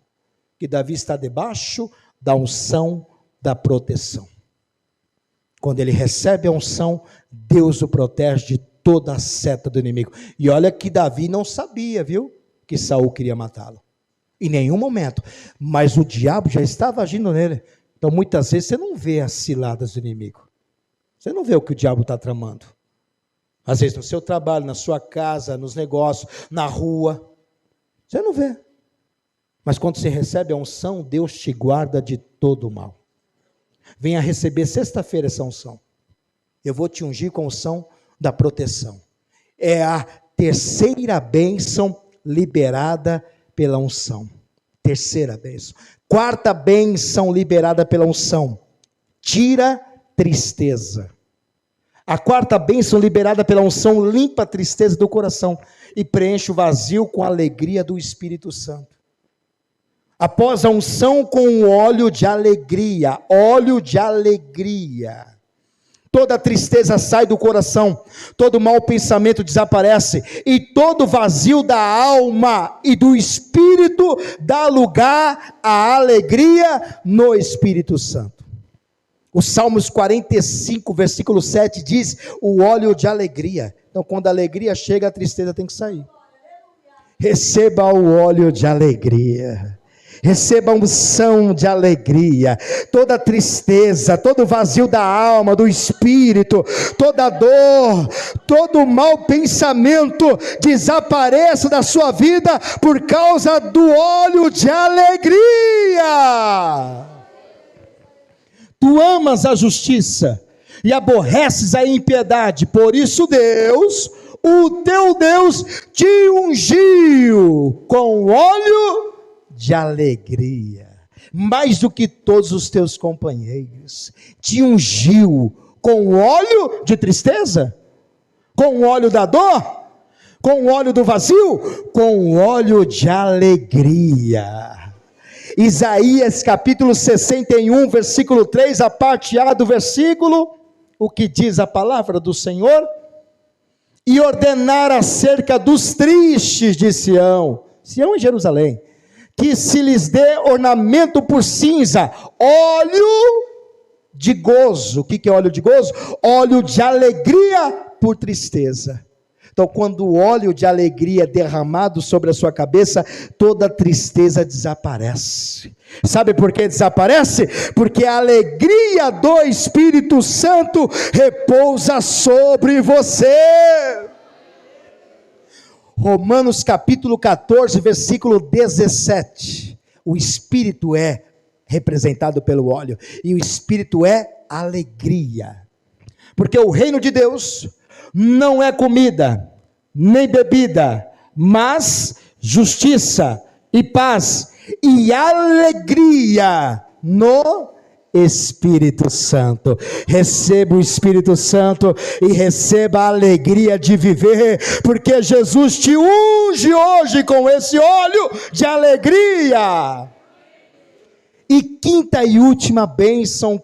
Que Davi está debaixo da unção da proteção. Quando ele recebe a unção, Deus o protege de toda a seta do inimigo. E olha que Davi não sabia, viu? Que Saul queria matá-lo. Em nenhum momento. Mas o diabo já estava agindo nele. Então muitas vezes você não vê as ciladas do inimigo. Você não vê o que o diabo está tramando. Às vezes no seu trabalho, na sua casa, nos negócios, na rua. Você não vê. Mas quando você recebe a unção, Deus te guarda de todo o mal. Venha receber sexta-feira essa unção. Eu vou te ungir com a unção da proteção. É a terceira bênção liberada pela unção. Terceira bênção. Quarta bênção liberada pela unção. Tira tristeza. A quarta bênção liberada pela unção limpa a tristeza do coração e preenche o vazio com a alegria do Espírito Santo. Após a unção com óleo de alegria, toda tristeza sai do coração, todo mau pensamento desaparece, e todo vazio da alma e do espírito dá lugar à alegria no Espírito Santo. O Salmos 45, versículo 7 diz, o óleo de alegria. Então quando a alegria chega, a tristeza tem que sair. Receba o óleo de alegria. Receba a unção de alegria. Toda tristeza, todo vazio da alma, do espírito, toda dor, todo mau pensamento desapareça da sua vida por causa do óleo de alegria. Tu amas a justiça e aborreces a impiedade, por isso Deus, o teu Deus, te ungiu com óleo de alegria, mais do que todos os teus companheiros. Te ungiu com óleo de tristeza, com óleo da dor, com óleo do vazio, com óleo de alegria. Isaías capítulo 61, versículo 3, a parte A do versículo, o que diz a palavra do Senhor? E ordenar acerca dos tristes de Sião, Sião em Jerusalém, que se lhes dê ornamento por cinza, óleo de gozo. O que é óleo de gozo? Óleo de alegria por tristeza. Então, quando o óleo de alegria é derramado sobre a sua cabeça, toda tristeza desaparece. Sabe por que desaparece? Porque a alegria do Espírito Santo repousa sobre você. Romanos capítulo 14, versículo 17. O Espírito é representado pelo óleo, e o Espírito é alegria. Porque o reino de Deus não é comida, nem bebida, mas justiça e paz e alegria no Espírito Santo. Receba o Espírito Santo e receba a alegria de viver, porque Jesus te unge hoje com esse óleo de alegria. E quinta e última bênção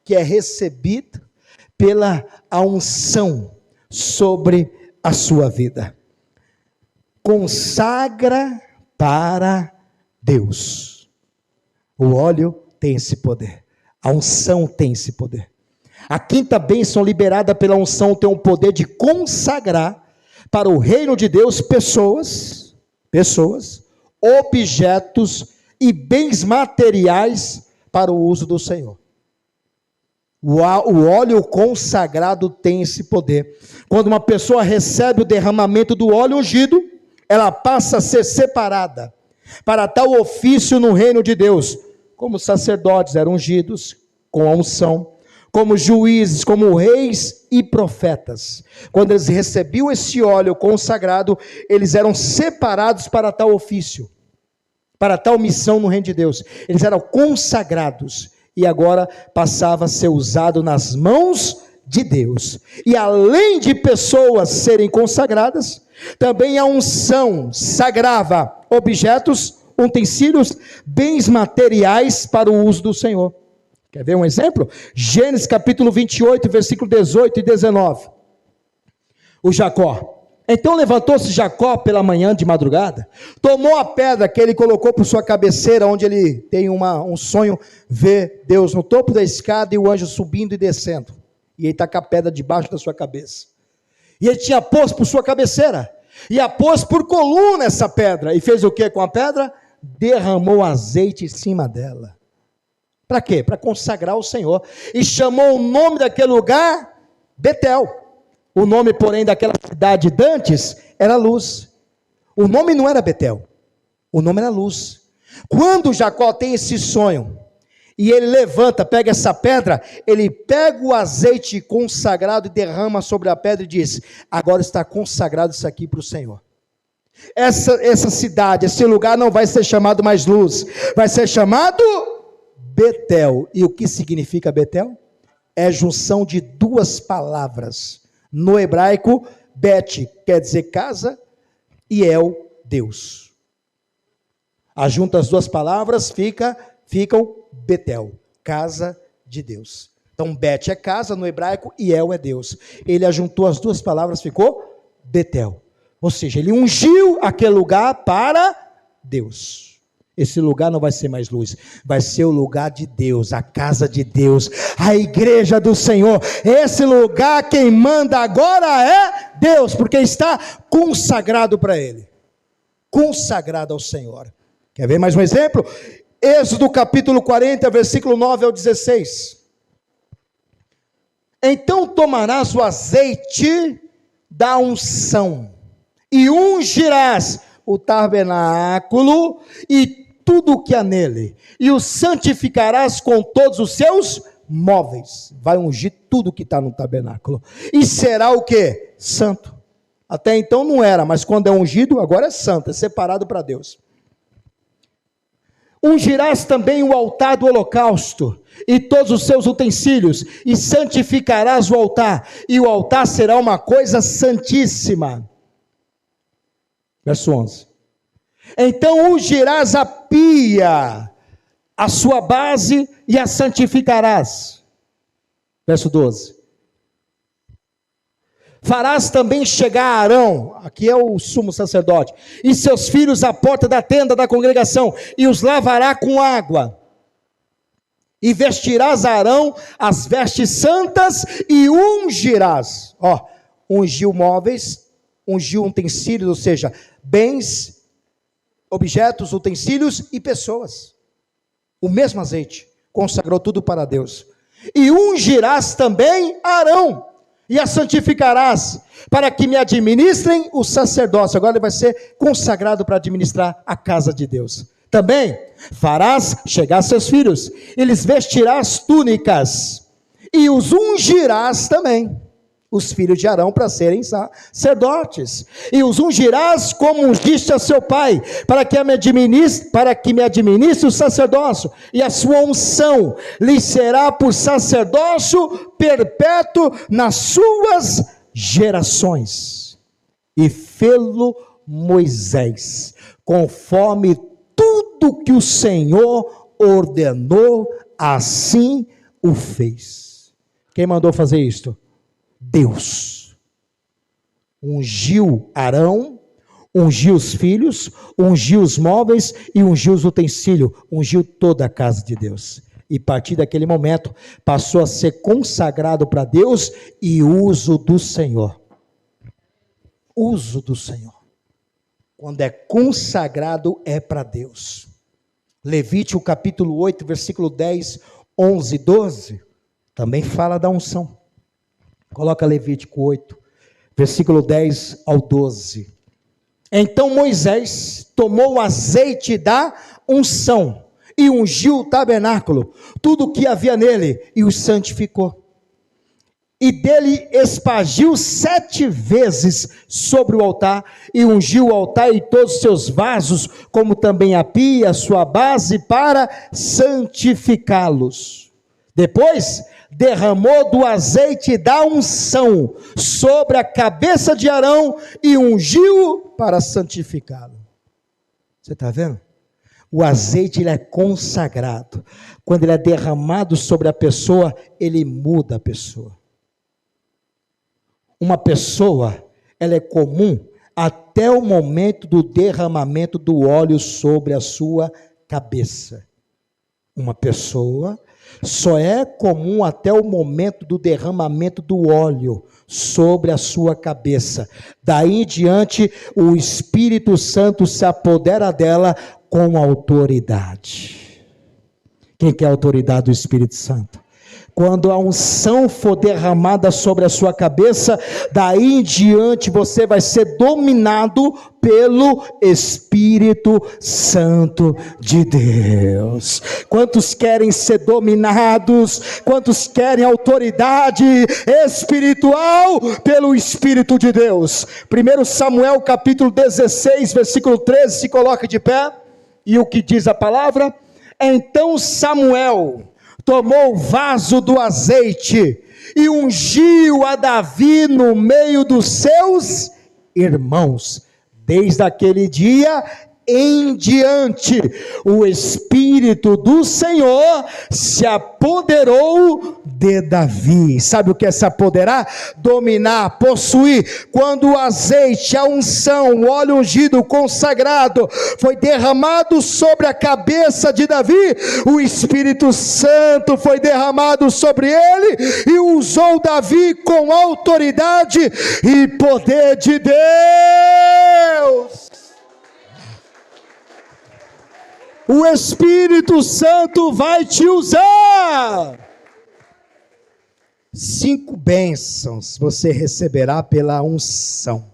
que é recebida pela unção sobre a sua vida. Consagra para Deus. O óleo tem esse poder. A unção tem esse poder. A quinta bênção liberada pela unção tem o poder de consagrar para o reino de Deus pessoas, objetos e bens materiais para o uso do Senhor. O óleo consagrado tem esse poder. Quando uma pessoa recebe o derramamento do óleo ungido, ela passa a ser separada para tal ofício no reino de Deus. Como sacerdotes eram ungidos com a unção, como juízes, como reis e profetas. Quando eles recebiam esse óleo consagrado, eles eram separados para tal ofício, para tal missão no reino de Deus. Eles eram consagrados e agora passava a ser usado nas mãos de Deus. E além de pessoas serem consagradas, também a unção sagrava objetos, utensílios, bens materiais para o uso do Senhor. Quer ver um exemplo? Gênesis capítulo 28, versículo 18 e 19. O Jacó. Então levantou-se Jacó pela manhã de madrugada, tomou a pedra que ele colocou por sua cabeceira, onde ele tem um sonho, ver Deus no topo da escada e o anjo subindo e descendo. E ele está com a pedra debaixo da sua cabeça. E ele tinha posto por sua cabeceira, e a pôs por coluna essa pedra. E fez o que com a pedra? Derramou azeite em cima dela. Para quê? Para consagrar o Senhor. E chamou o nome daquele lugar Betel. O nome, porém, daquela cidade dantes era Luz. O nome não era Betel. O nome era Luz. Quando Jacó tem esse sonho, e ele levanta, pega essa pedra, ele pega o azeite consagrado e derrama sobre a pedra e diz: agora está consagrado isso aqui para o Senhor. Essa cidade, esse lugar não vai ser chamado mais Luz, vai ser chamado Betel. E o que significa Betel? É junção de duas palavras. No hebraico, Bet quer dizer casa e El, Deus. Ajunta as duas palavras, ficam Betel, casa de Deus. Então Bet é casa no hebraico e El é Deus. Ele ajuntou as duas palavras, ficou Betel. Ou seja, ele ungiu aquele lugar para Deus. Esse lugar não vai ser mais Luz, vai ser o lugar de Deus, a casa de Deus, a igreja do Senhor. Esse lugar quem manda agora é Deus, porque está consagrado para Ele, consagrado ao Senhor. Quer ver mais um exemplo? Êxodo capítulo 40, versículo 9 ao 16. Então tomarás o azeite da unção e ungirás o tabernáculo e tudo o que há nele, e o santificarás com todos os seus móveis. Vai ungir tudo que está no tabernáculo, e será o que? Santo. Até então não era, mas quando é ungido, agora é santo, é separado para Deus. Ungirás também o altar do holocausto, e todos os seus utensílios, e santificarás o altar, e o altar será uma coisa santíssima. Verso 11. Então ungirás a pia, a sua base, e a santificarás. Verso 12. Farás também chegar Arão, aqui é o sumo sacerdote, e seus filhos à porta da tenda da congregação, e os lavará com água. E vestirás Arão as vestes santas, e ungirás. Ungiu móveis, ungiu utensílios, ou seja, bens, objetos, utensílios e pessoas. O mesmo azeite consagrou tudo para Deus. E ungirás também Arão, e a santificarás, para que me administrem o sacerdócio. Agora ele vai ser consagrado para administrar a casa de Deus. Também farás chegar seus filhos, e lhes vestirás túnicas, e os ungirás também, os filhos de Arão, para serem sacerdotes, e os ungirás como ungiste a seu pai, para que me administre o sacerdócio, e a sua unção lhe será por sacerdócio perpétuo nas suas gerações. E fê-lo Moisés, conforme tudo que o Senhor ordenou, assim o fez. Quem mandou fazer isto? Deus. Ungiu Arão, ungiu os filhos, ungiu os móveis e ungiu os utensílios, ungiu toda a casa de Deus. E a partir daquele momento, passou a ser consagrado para Deus e uso do Senhor. Uso do Senhor. Quando é consagrado, é para Deus. Levítico capítulo 8, versículo 10, 11 e 12, também fala da unção. Coloca Levítico 8, versículo 10 ao 12. Então Moisés tomou o azeite da unção e ungiu o tabernáculo, tudo o que havia nele, e o santificou. E dele espargiu 7 vezes sobre o altar, e ungiu o altar e todos os seus vasos, como também a pia, a sua base, para santificá-los. Depois derramou do azeite da unção sobre a cabeça de Arão e ungiu para santificá-lo. Você está vendo? O azeite ele é consagrado. Quando ele é derramado sobre a pessoa, ele muda a pessoa. Uma pessoa, ela é comum até o momento do derramamento do óleo sobre a sua cabeça. Uma pessoa só é comum até o momento do derramamento do óleo sobre a sua cabeça. Daí em diante, o Espírito Santo se apodera dela com autoridade. Quem quer a autoridade do Espírito Santo? Quando a unção for derramada sobre a sua cabeça, daí em diante você vai ser dominado pelo Espírito Santo de Deus. Quantos querem ser dominados? Quantos querem autoridade espiritual pelo Espírito de Deus? 1 Samuel capítulo 16, versículo 13, se coloca de pé. E o que diz a palavra? Então Samuel tomou o vaso do azeite e ungiu a Davi no meio dos seus irmãos. Desde aquele dia em diante, o Espírito do Senhor se apoderou de Davi. Sabe o que é se apoderar? Dominar, possuir. Quando o azeite, a unção, o óleo ungido, consagrado, foi derramado sobre a cabeça de Davi, o Espírito Santo foi derramado sobre ele e usou Davi com autoridade e poder de Deus. O Espírito Santo vai te usar. 5 bênçãos você receberá pela unção.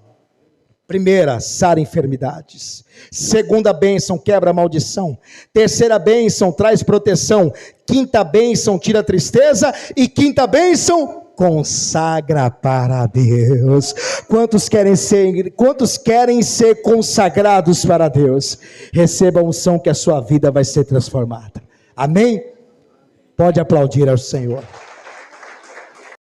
Primeira, sara enfermidades. Segunda bênção, quebra a maldição. Terceira bênção, traz proteção. Quinta bênção, tira a tristeza. E quinta bênção, consagra para Deus. Quantos querem ser consagrados para Deus? Receba a unção que a sua vida vai ser transformada. Amém? Pode aplaudir ao Senhor.